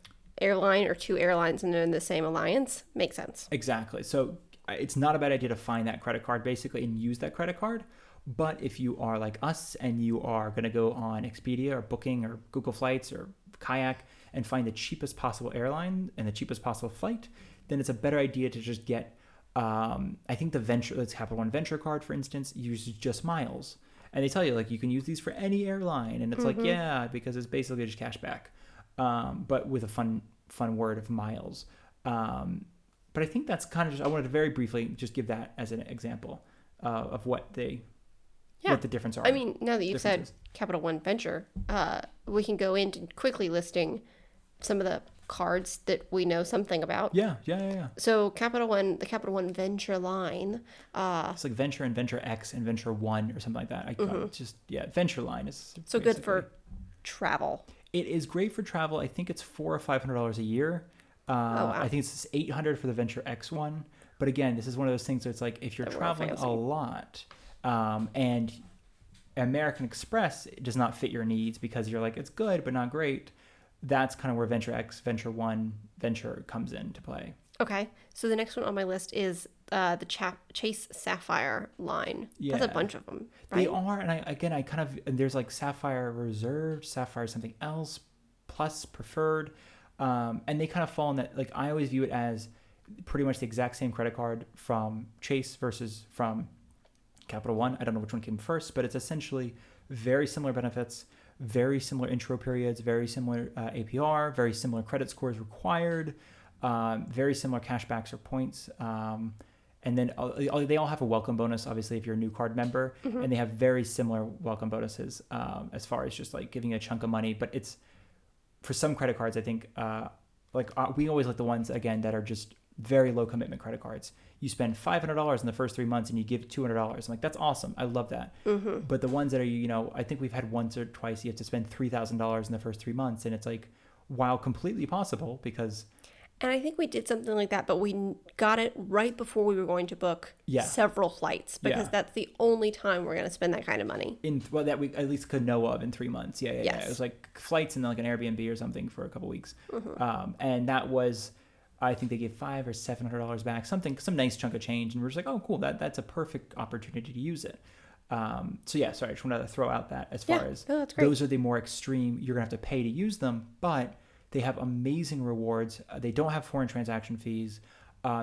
airline or two airlines and they're in the same alliance, makes sense. exactly. So it's not a bad idea to find that credit card basically and use that credit card. But if you are like us and you are going to go on Expedia or Booking or Google Flights or Kayak and find the cheapest possible airline and the cheapest possible flight, then it's a better idea to just get, I think let's Capital One Venture card, for instance, uses just miles. And they tell you, like, you can use these for any airline. And it's like, yeah, because it's basically just cash back, but with a fun word of miles. But I think that's kind of just, I wanted to very briefly just give that as an example of what the difference are. I mean, now that you've said Capital One Venture, we can go into quickly listing some of the cards that we know something about. Yeah. So the Capital One Venture line. It's like Venture and Venture X and Venture One or something like that. Venture line is so good for travel. It is great for travel. I think it's $400 or $500 a year. Wow. I think it's $800 for the Venture X one. But again, this is one of those things where it's like if you're traveling a lot, and American Express does not fit your needs because you're like, it's good but not great. That's kind of where Venture X, Venture One, Venture comes into play. Okay, so the next one on my list is the Chase Sapphire line. Yeah. That's a bunch of them, right? They are, and there's like Sapphire Reserved, Sapphire something else, Plus Preferred, and they kind of fall in that, like, I always view it as pretty much the exact same credit card from Chase versus from Capital One. I don't know which one came first, but it's essentially very similar benefits, very similar intro periods, very similar APR, very similar credit scores required, very similar cashbacks or points. And then they all have a welcome bonus, obviously, if you're a new card member. And they have very similar welcome bonuses as far as just like giving a chunk of money. But it's, for some credit cards, I think, we always like the ones, again, that are just very low commitment credit cards. You spend $500 in the first 3 months and you give $200. I'm like, that's awesome. I love that. But the ones that are, I think we've had once or twice, you have to spend $3,000 in the first 3 months. And it's like, while completely possible, because... And I think we did something like that, but we got it right before we were going to book several flights, because that's the only time we're going to spend that kind of money. That we at least could know of in 3 months. Yeah. It was like flights and then like an Airbnb or something for a couple weeks. And that was... I think they gave $500 or $700 back, some nice chunk of change, and we're just like, oh, cool, that's a perfect opportunity to use it. I just wanted to throw out that as far as those are the more extreme. You're gonna have to pay to use them, but they have amazing rewards. They don't have foreign transaction fees.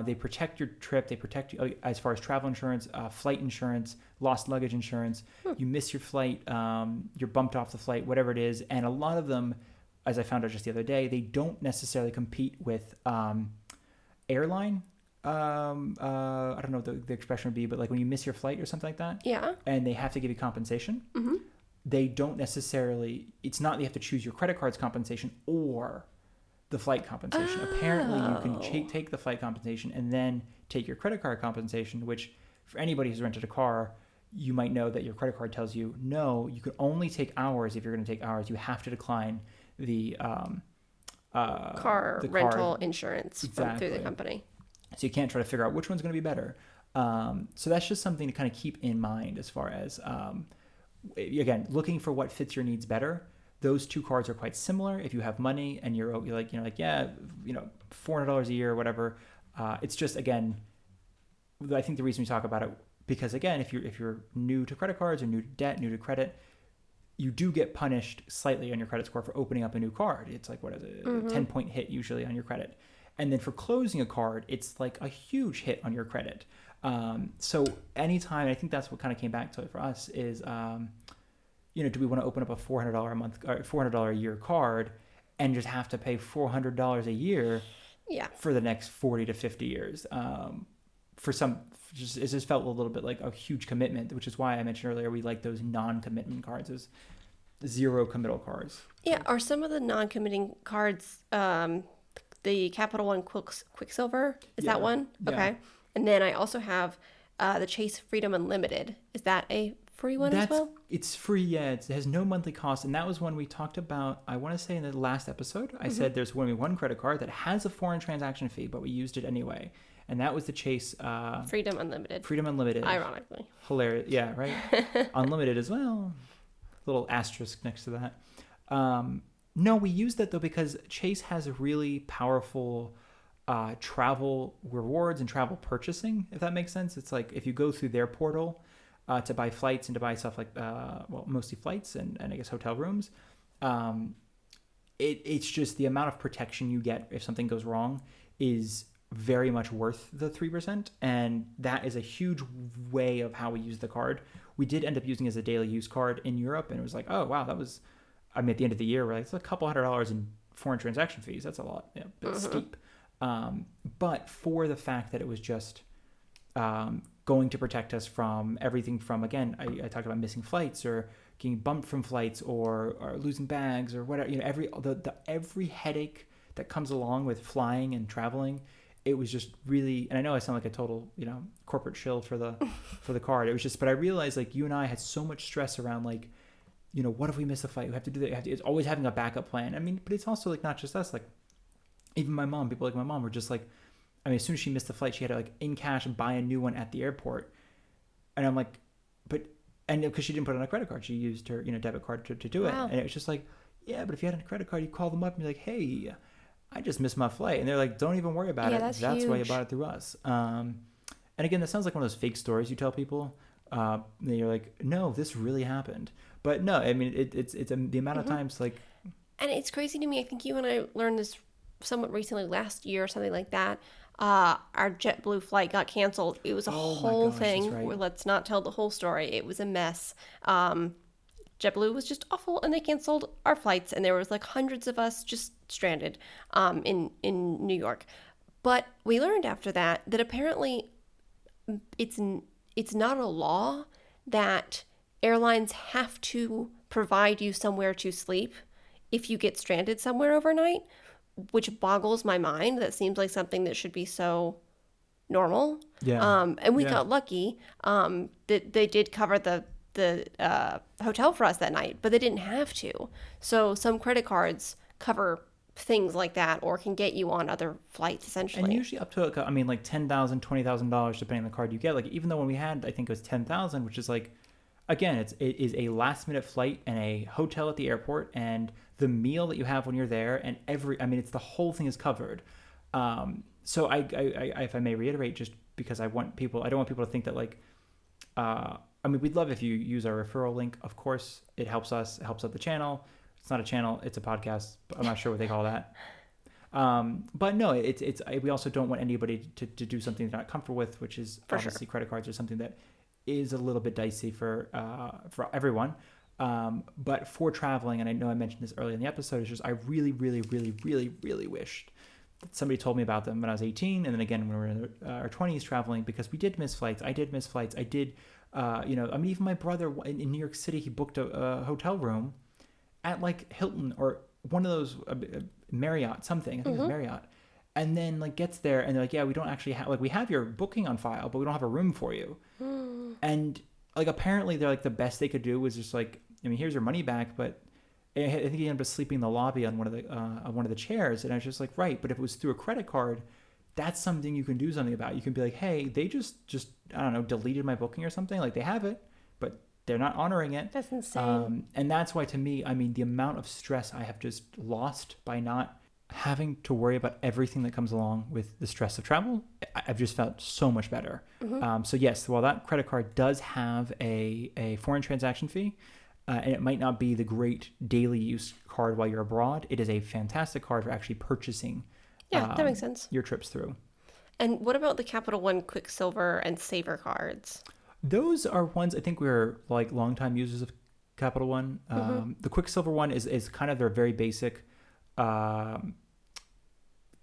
They protect your trip. They protect you as far as travel insurance, flight insurance, lost luggage insurance. You miss your flight, you're bumped off the flight, whatever it is, and a lot of them, as I found out just the other day, they don't necessarily compete with airline. I don't know what the expression would be, but like when you miss your flight or something like that. Yeah. And they have to give you compensation. They don't necessarily, it's not, you have to choose your credit card's compensation or the flight compensation. Apparently you can take the flight compensation and then take your credit card compensation, which for anybody who's rented a car, you might know that your credit card tells you, no, you can only take hours. If you're going to take hours, you have to decline the car rental insurance through the company. So you can't try to figure out which one's going to be better. So that's just something to kind of keep in mind as far as, again, looking for what fits your needs better. Those two cards are quite similar. If you have money and you're like, $400 a year or whatever. It's just, again, I think the reason we talk about it, because again, if you're new to credit cards or new to debt, new to credit, you do get punished slightly on your credit score for opening up a new card. It's like, what is it? A 10-point hit usually on your credit. And then for closing a card, it's like a huge hit on your credit. So anytime, I think that's what kind of came back to it for us is, do we want to open up a $400 a month, or $400 a year card and just have to pay $400 a year for the next 40 to 50 years? For some, it just felt a little bit like a huge commitment, which is why I mentioned earlier we like those non-commitment cards, those zero committal cards. Yeah, are some of the non-committing cards the Capital One Quicksilver? Is that one? Yeah. Okay. And then I also have the Chase Freedom Unlimited. Is that a free one as well? It's free, yeah. It has no monthly cost, and that was one we talked about, I want to say in the last episode. I said there's only one credit card that has a foreign transaction fee, but we used it anyway. And that was the Chase... Freedom Unlimited. Freedom Unlimited. Ironically. Hilarious. Yeah, right? Unlimited as well. Little asterisk next to that. No, we use that though because Chase has a really powerful travel rewards and travel purchasing, if that makes sense. It's like if you go through their portal to buy flights and to buy stuff like, well, mostly flights and I guess hotel rooms, um, it's just the amount of protection you get if something goes wrong is very much worth the 3%. And that is a huge way of how we use the card. We did end up using it as a daily use card in Europe. And it was like, oh, wow, that was, I mean, at the end of the year, we're like, it's a couple $100 in foreign transaction fees. That's a lot, a bit steep. But for the fact that it was just going to protect us from everything from, again, I talked about missing flights or getting bumped from flights or losing bags or whatever, every headache that comes along with flying and traveling. It was just really, and I know I sound like a total, corporate shill for the card. It was just, but I realized like you and I had so much stress around like, what if we miss a flight? We have to do that. It's always having a backup plan. I mean, but it's also like not just us. Like even my mom, people like my mom were just like, I mean, as soon as she missed the flight, she had to like in cash buy a new one at the airport. And I'm like, and because she didn't put it on a credit card, she used her debit card to do it. And it was just like, yeah, but if you had a credit card, you call them up and be like, hey, I just missed my flight. And they're like, don't even worry about it. That's why you bought it through us. And again, that sounds like one of those fake stories you tell people. And you're like, no, this really happened. But no, I mean, it's the amount of times like. And it's crazy to me. I think you and I learned this somewhat recently, last year or something like that. Our JetBlue flight got canceled. It was a whole thing. Right. Let's not tell the whole story. It was a mess. JetBlue was just awful, and they canceled our flights, and there was like hundreds of us just stranded in New York. But we learned after that apparently it's not a law that airlines have to provide you somewhere to sleep if you get stranded somewhere overnight, which boggles my mind. That seems like something that should be so normal. Yeah. And we got lucky that they did cover the hotel for us that night, but they didn't have to. So some credit cards cover things like that or can get you on other flights essentially. And usually up to like $10,000, $20,000 depending on the card you get. Like even though when we had, I think it was 10,000, which is like, again, it is a last minute flight and a hotel at the airport and the meal that you have when you're there and it's the whole thing is covered. So I if I may reiterate, just because I don't want people to think that like, we'd love if you use our referral link. Of course, it helps us. It helps out the channel. It's not a channel. It's a podcast. I'm not sure what they call that. But no, it's we also don't want anybody to do something they're not comfortable with, which is obviously credit cards or something that is a little bit dicey for everyone. But for traveling, and I know I mentioned this earlier in the episode, it's just I really, really, really, really, really wished that somebody told me about them when I was 18, and then again when we were in our 20s traveling, because we did miss flights. I did miss flights. I did, even my brother in New York City, he booked a hotel room at like Hilton or one of those Marriott something. I think it was Marriott. And then like gets there and they're like, yeah, we don't actually have, like, we have your booking on file, but we don't have a room for you. And like apparently they're like the best they could do was just like, here's your money back, but I think he ended up sleeping in the lobby on one of the chairs. And I was just like, right, but if it was through a credit card, that's something you can do something about. You can be like, hey, they just I don't know, deleted my booking or something. Like they have it, but they're not honoring it. That's insane. And that's why to me, the amount of stress I have just lost by not having to worry about everything that comes along with the stress of travel, I've just felt so much better. So yes, while that credit card does have a foreign transaction fee, and it might not be the great daily use card while you're abroad, it is a fantastic card for actually purchasing that makes sense. Your trips through. And what about the Capital One Quicksilver and Saver cards? Those are ones, I think we're like longtime users of Capital One. The Quicksilver one is kind of their very basic, I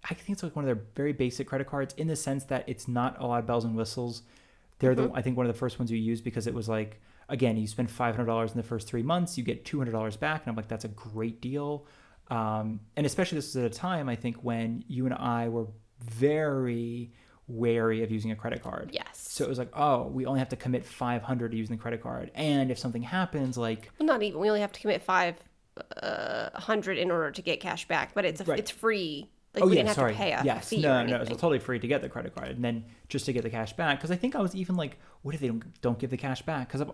think it's like one of their very basic credit cards in the sense that it's not a lot of bells and whistles. They're I think one of the first ones you use because it was like, again, you spend $500 in the first 3 months, you get $200 back. And I'm like, that's a great deal. And especially this is at a time, I think, when you and I were very wary of using a credit card. Yes. So it was like, oh, we only have to commit $500 to using the credit card. And if something happens, like... Well, not even. We only have to commit $500 in order to get cash back. But it's free Like Oh we yeah, didn't have to sorry. pay a Yes, fee or no, no. It was anything. totally free to get the credit card, and then just to get the cash back. Because I think I was even like, what if they don't give the cash back? Because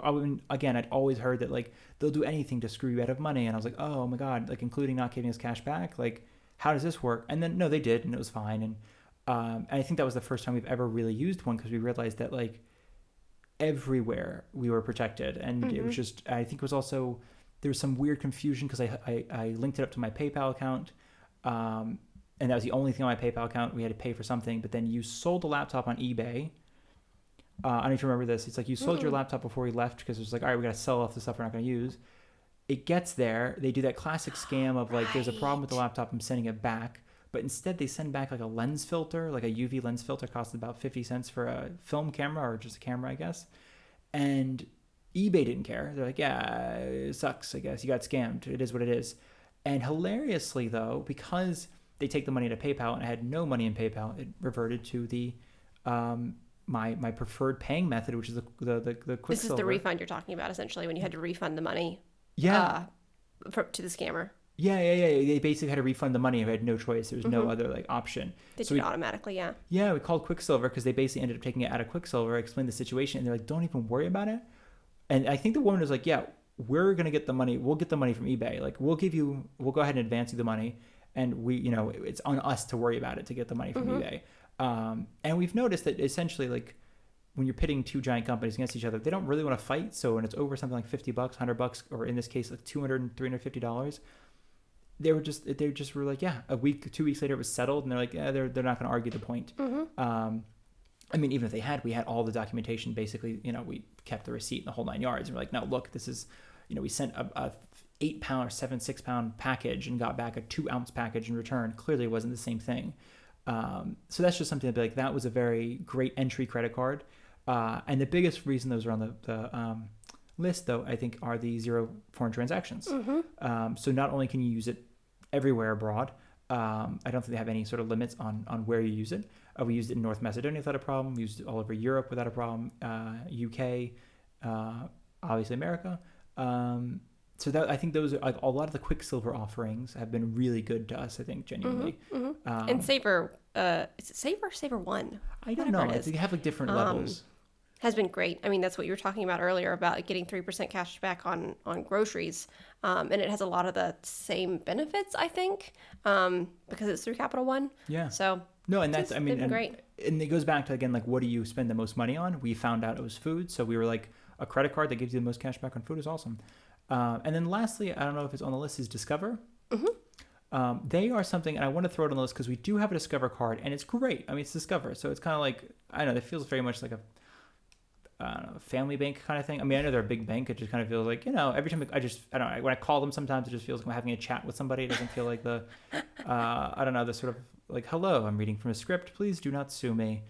again, I'd always heard that like they'll do anything to screw you out of money, and I was like, oh my god, like including not giving us cash back. Like, how does this work? And then no, they did, and it was fine. And I think that was the first time we've ever really used one because we realized that like everywhere we were protected, and it Mm-hmm. was just I think it was also there was some weird confusion because I linked it up to my PayPal account. Um, and that was the only thing on my PayPal account. We had to pay for something, but then you sold the laptop on eBay. I don't know if you remember this. It's like you sold your Mm-mm. laptop before we left because it was like, all right, we got to sell off the stuff we're not going to use. It gets there. They do that classic scam of like, there's a problem with the Right. laptop. I'm sending it back. But instead, they send back like a lens filter, like a UV lens filter, costs about 50 cents for a film camera or just a camera, I guess. And eBay didn't care. They're like, yeah, it sucks, I guess. You got scammed. It is what it is. And hilariously, though, because they take the money to PayPal and I had no money in PayPal, it reverted to the um, my preferred paying method, which is the This is the Quicksilver. refund you're talking about, essentially, when you had to refund the money Yeah, uh, to the scammer. yeah. They basically had to refund the money. I had no choice. There was no Mm-hmm. other like option. They So did it automatically, yeah. we called Quicksilver because they basically ended up taking it out of Quicksilver. I explained the situation, and they're like, "Don't even worry about it." And I think the woman was like, "Yeah, we're gonna get the money. We'll get the money from eBay. Like, we'll go ahead and advance you the money, and it's on us to worry about it to get the money from Mm-hmm. eBay." And we've noticed that essentially, like, when you're pitting two giant companies against each other, they don't really want to fight. So when it's over something like $50, $100, or in this case, like $200 and $350, they just were like, yeah, a week, 2 weeks later, it was settled, and they're like, yeah, they're not going to argue the point. Mm-hmm. I mean, even if we had all the documentation. Basically, we kept the receipt and the whole 9 yards. And we're like, no, look, this is, we sent a 8 pound or 6 pound package and got back a 2 ounce package in return. Clearly, it wasn't the same thing. So that's just something to be like, that was a very great entry credit card. And the biggest reason those are on the list, though, I think, are the zero foreign transactions. Mm-hmm. So not only can you use it everywhere abroad, I don't think they have any sort of limits on where you use it. We used it in North Macedonia without a problem. We used it all over Europe without a problem. UK, obviously America. So that I think those are like a lot of the Quicksilver offerings have been really good to us. I think genuinely. Mm-hmm. Mm-hmm. And Um, Saver, is it Saver or Saver One? I don't Whatever know. it I is. think they have like different Um, levels. has been great. I mean, that's what you were talking about earlier about getting 3% cash back on groceries. And it has a lot of the same benefits, I think, because it's through Capital One. Yeah. So No, and that's they've mean, been great. and it goes back to again like what do you spend the most money on? We found out it was food, so we were like a credit card that gives you the most cash back on food is awesome. And then lastly, I don't know if it's on the list, is Discover. Mm-hmm. They are something, and I want to throw it on the list because we do have a Discover card, and it's great. I mean, it's Discover, so it's kind of like I don't know. It feels very much like a I don't know, family bank kind of thing. I mean, I know they're a big bank. It just kind of feels like every time I don't know when I call them, sometimes it just feels like I'm having a chat with somebody. It doesn't feel like I don't know, the sort of like, hello, I'm reading from a script. Please do not sue me.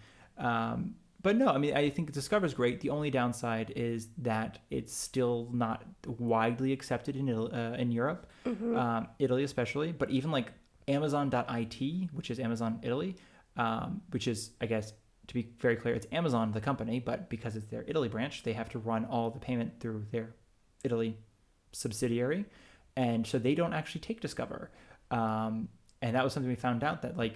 But no, I mean, I think Discover's great. The only downside is that it's still not widely accepted in Europe, Mm-hmm. Italy especially. But even like Amazon.it, which is Amazon Italy, which is, I guess, to be very clear, it's Amazon, the company, but because it's their Italy branch, they have to run all the payment through their Italy subsidiary. And so they don't actually take Discover. And that was something we found out that like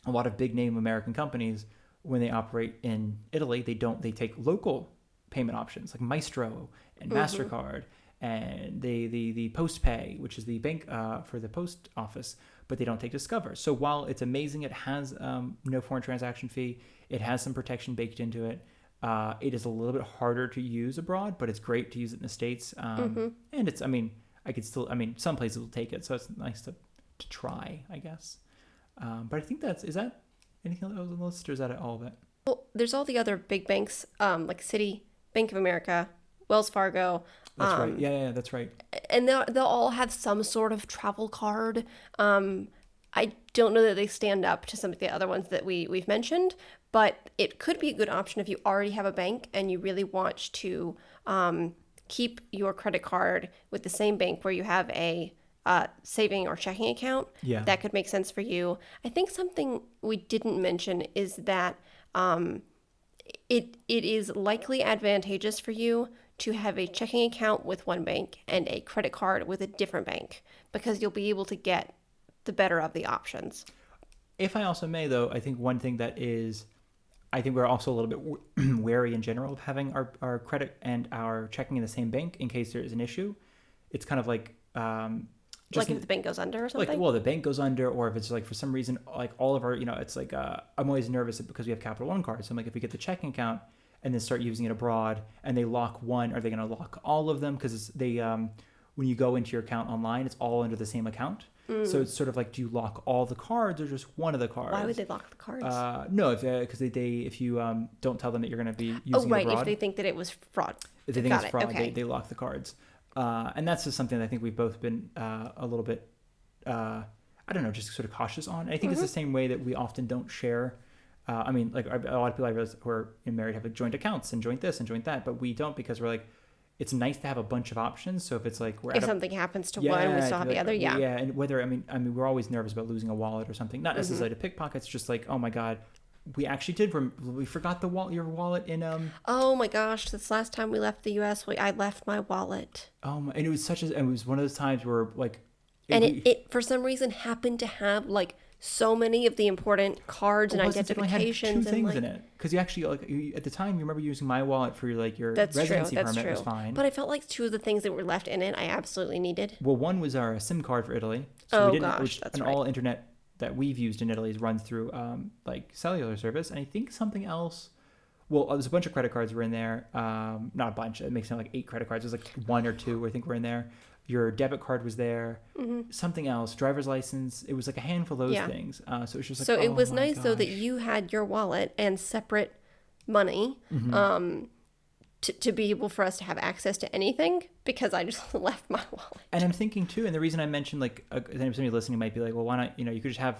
a lot of big name American companies, when they operate in Italy, they take local payment options like Maestro and Mm-hmm. MasterCard and the PostPay, which is the bank for the post office, but they don't take Discover. So while it's amazing, it has no foreign transaction fee, it has some protection baked into it. It is a little bit harder to use abroad, but it's great to use it in the States. Mm-hmm. And it's, I mean, some places will take it, so it's nice to try, I guess. But I think is that anything else on the list, or is that all of it? Well, there's all the other big banks, like Citi, Bank of America, Wells Fargo, That's right. Yeah, that's right. and they'll all have some sort of travel card. I don't know that they stand up to some of the other ones that we've mentioned, but it could be a good option if you already have a bank and you really want to keep your credit card with the same bank where you have a saving or checking account. Yeah. That could make sense for you. I think something we didn't mention is that it is likely advantageous for you to have a checking account with one bank and a credit card with a different bank because you'll be able to get the better of the options. If I also may, though, I think one thing that is, I think we're also a little bit wary in general of having our credit and our checking in the same bank in case there is an issue. It's kind of like just Like if the bank goes under or like, something? well, the bank goes under, or if it's like for some reason, like all of our, it's like I'm always nervous because we have Capital One cards. So I'm like, if we get the checking account and then start using it abroad and they lock one, are they going to lock all of them? Because they when you go into your account online, it's all under the same account. So it's sort of like, do you lock all the cards or just one of the cards? Why would they lock the cards? No, because if you don't tell them that you're going to be using Oh, right. it abroad, If they think that it was fraud. if they think Got it's it. fraud, Okay. they lock the cards. And that's just something that I think we've both been a little bit, I don't know, just sort of cautious on. And I think it's the same way that we often don't share. I mean, like a lot of people I realize who are married have like joint accounts and joint this and joint that, but we don't because we're like, it's nice to have a bunch of options. So if it's like If something happens to one, we still have the other. Yeah. Yeah, and whether I mean, we're always nervous about losing a wallet or something. Not necessarily to pickpockets, just like, oh my god, we actually did. We forgot your wallet in Oh my gosh! This last time we left the U.S., I left my wallet, and it was it was one of those times where like, and it for some reason happened to have like so many of the important cards and identifications had two things and in it because you actually at the time you remember using my wallet for your residency permit was fine. But I felt like two of the things that were left in it I absolutely needed. Well, one was our SIM card for Italy. So that's right. All internet that we've used in Italy is run through like cellular service, and I think something else. Well, there's a bunch of credit cards were in there. Not a bunch. It makes it sound like 8 credit cards. There's like 1 or 2 I think were in there. Your debit card was there. Something else, driver's license. It was like a handful of those things. So it was just like, so it was nice though that you had your wallet and separate money to be able for us to have access to anything because I just left my wallet. And I'm thinking too, and the reason I mentioned like somebody listening might be like, well, why not? You could just have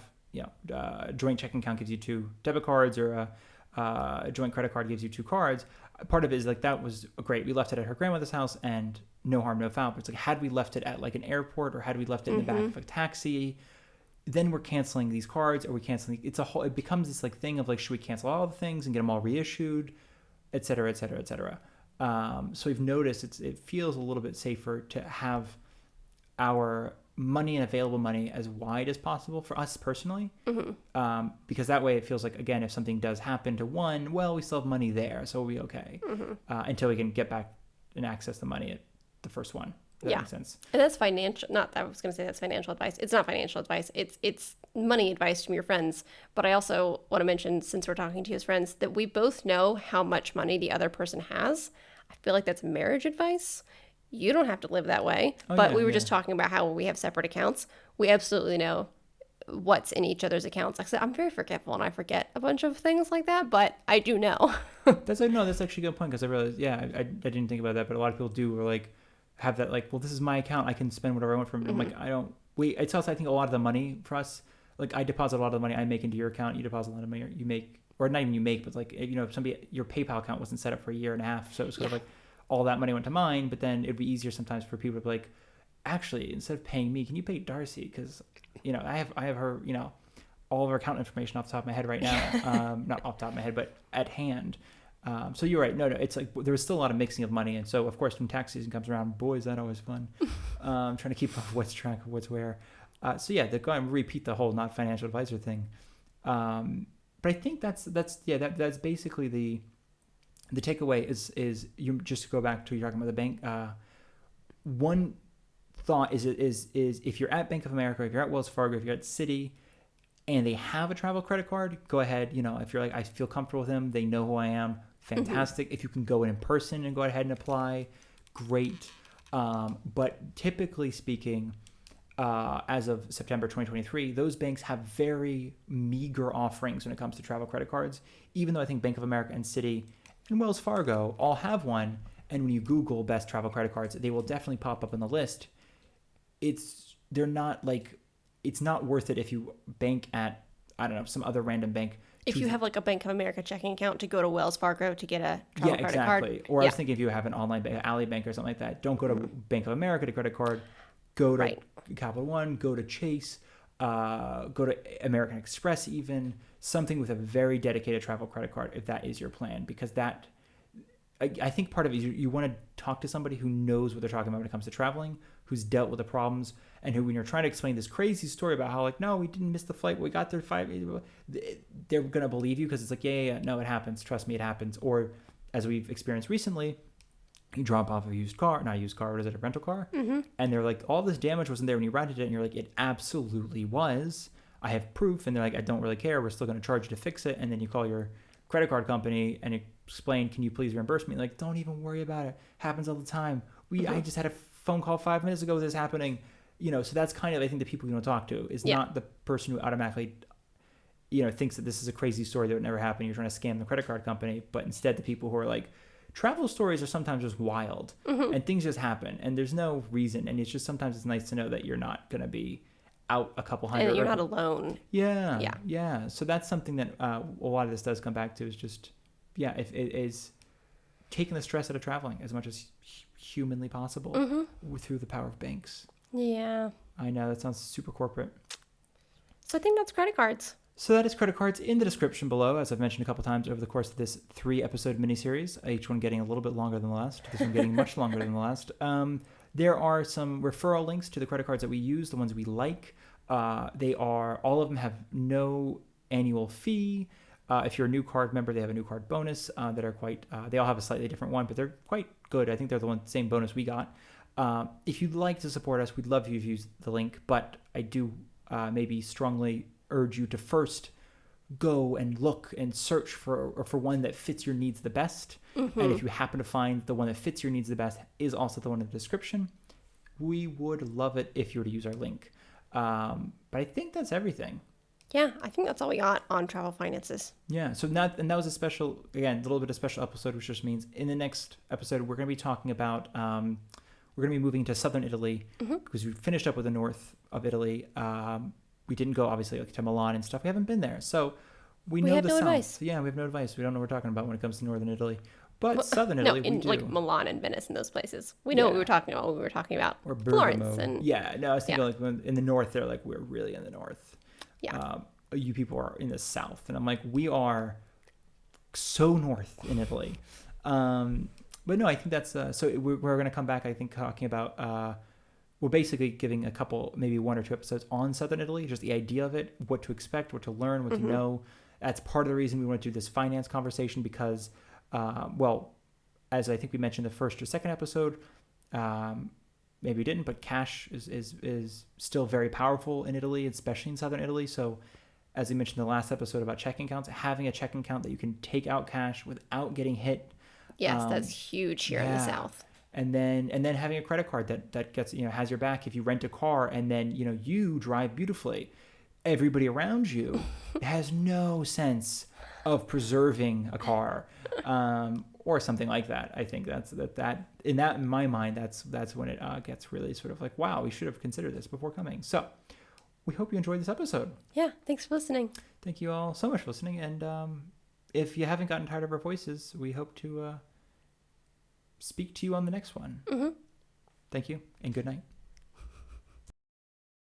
a joint checking account gives you 2 debit cards, or a joint credit card gives you 2 cards. Part of it is like that was great. We left it at her grandmother's house, and no harm, no foul. But it's like, had we left it at like an airport, or had we left it in the back of a taxi, then we're canceling these cards, or we canceling. It becomes this like thing of like, should we cancel all the things and get them all reissued, et cetera, et cetera, et cetera. So we've noticed it feels a little bit safer to have our money and available money as wide as possible for us personally, because that way it feels like, again, if something does happen to one, well, we still have money there, so we'll be okay until we can get back and access the money at the first one. That makes sense. And that's financial. Not that I was going to say that's financial advice. It's not financial advice. It's money advice from your friends. But I also want to mention, since we're talking to you as friends, that we both know how much money the other person has. I feel like that's marriage advice. You don't have to live that way. But we were just talking about how we have separate accounts. We absolutely know what's in each other's accounts. Like I said, I'm very forgetful and I forget a bunch of things like that, but I do know. That's actually a good point, because I realized, I didn't think about that, but a lot of people do, or like have that like, well, this is my account, I can spend whatever I want from it. I'm like, it's also, I think a lot of the money for us, like I deposit a lot of the money I make into your account, you deposit a lot of money you make, or not even you make, but like, somebody, your PayPal account wasn't set up for a year and a half, so it was sort of like all that money went to mine. But then it'd be easier sometimes for people to be like, actually, instead of paying me, can you pay Darcy? Because I have her, all of her account information off the top of my head right now. Not off the top of my head, but at hand. So you're right. No, it's like there was still a lot of mixing of money. And so, of course, when tax season comes around, boy, is that always fun. Trying to keep up what's track of what's where. So yeah, they're going to repeat the whole not financial advisor thing. But I think that's basically the takeaway is you just to go back to, you're talking about the bank. One thought is if you're at Bank of America, if you're at Wells Fargo, if you're at Citi, and they have a travel credit card, go ahead. If you're like, I feel comfortable with them, they know who I am, fantastic. If you can go in person and go ahead and apply, great. But typically speaking, as of September 2023, those banks have very meager offerings when it comes to travel credit cards, even though I think Bank of America and Citi and Wells Fargo all have one. And when you Google best travel credit cards, they will definitely pop up on the list. It's not worth it if you bank at, I don't know, some other random bank. If you have like a Bank of America checking account, to go to Wells Fargo to get a travel credit card. Or I was thinking if you have an online bank, Ally Bank or something like that, don't go to Bank of America to credit card. Go to Capital One, go to Chase, go to American Express even, something with a very dedicated travel credit card if that is your plan. Because that, I think part of it is you want to talk to somebody who knows what they're talking about when it comes to traveling, who's dealt with the problems, and who, when you're trying to explain this crazy story about how, like, no, we didn't miss the flight, we got there they're going to believe you because it's like, yeah, no, it happens. Trust me, it happens. Or as we've experienced recently, you drop off a rental car? Mm-hmm. And they're like, all this damage wasn't there when you rented it. And you're like, it absolutely was. I have proof. And they're like, I don't really care. We're still going to charge you to fix it. And then you call your credit card company and explain, can you please reimburse me? Like, don't even worry about it. Happens all the time. I just had a phone call 5 minutes ago. This is happening. So that's kind of, I think, the people you want to talk to is not the person who automatically, thinks that this is a crazy story that would never happen. You're trying to scam the credit card company, but instead the people who are like, travel stories are sometimes just wild and things just happen and there's no reason. And it's just, sometimes it's nice to know that you're not going to be out a couple hundred. And you're not alone. Yeah. So that's something that a lot of this does come back to is just, if it is taking the stress out of traveling as much as humanly possible through the power of banks. Yeah. I know that sounds super corporate. So I think that's credit cards. So that is credit cards in the description below, as I've mentioned a couple times over the course of this 3-episode miniseries, each one getting a little bit longer than the last, this one getting much longer than the last. There are some referral links to the credit cards that we use, the ones we like. All of them have no annual fee. If you're a new card member, they have a new card bonus that are quite, they all have a slightly different one, but they're quite good. I think they're the same bonus we got. If you'd like to support us, we'd love you if you use the link, but I do maybe strongly urge you to first go and look and search for one that fits your needs the best. And if you happen to find the one that fits your needs the best is also the one in the description, we would love it if you were to use our link. But I think that's everything. Yeah, I think that's all we got on travel finances. Yeah, so that was a special, again, a little bit of special episode, which just means in the next episode we're going to be talking about we're going to be moving to southern Italy because we finished up with the north of Italy. We didn't go, obviously, like to Milan and stuff. We haven't been there. So we know have the no south. advice. Yeah, we have no advice. We don't know what we're talking about when it comes to northern Italy. But southern Italy, we do. Like Milan and Venice and those places. We know what we were talking about. We were talking about or Bergamo. Florence. And, yeah, no, I was thinking like in the north, they're like, we're really in the north. Yeah. You people are in the south. And I'm like, we are so north in Italy. But no, I think that's, so we're going to come back, I think, talking about, we're basically giving a couple, maybe 1 or 2 episodes on southern Italy, just the idea of it, what to expect, what to learn, what to know. That's part of the reason we want to do this finance conversation because, as I think we mentioned the first or second episode, maybe we didn't, but cash is still very powerful in Italy, especially in southern Italy. So as we mentioned in the last episode about checking accounts, having a checking account that you can take out cash without getting hit. Yes, that's huge here in the South. And then having a credit card that gets, has your back if you rent a car and then, you drive beautifully. Everybody around you has no sense of preserving a car or something like that. I think in my mind, that's when it gets really sort of like, wow, we should have considered this before coming. So we hope you enjoyed this episode. Yeah, thanks for listening. Thank you all so much for listening. And if you haven't gotten tired of our voices, we hope to speak to you on the next one. Thank you and good night.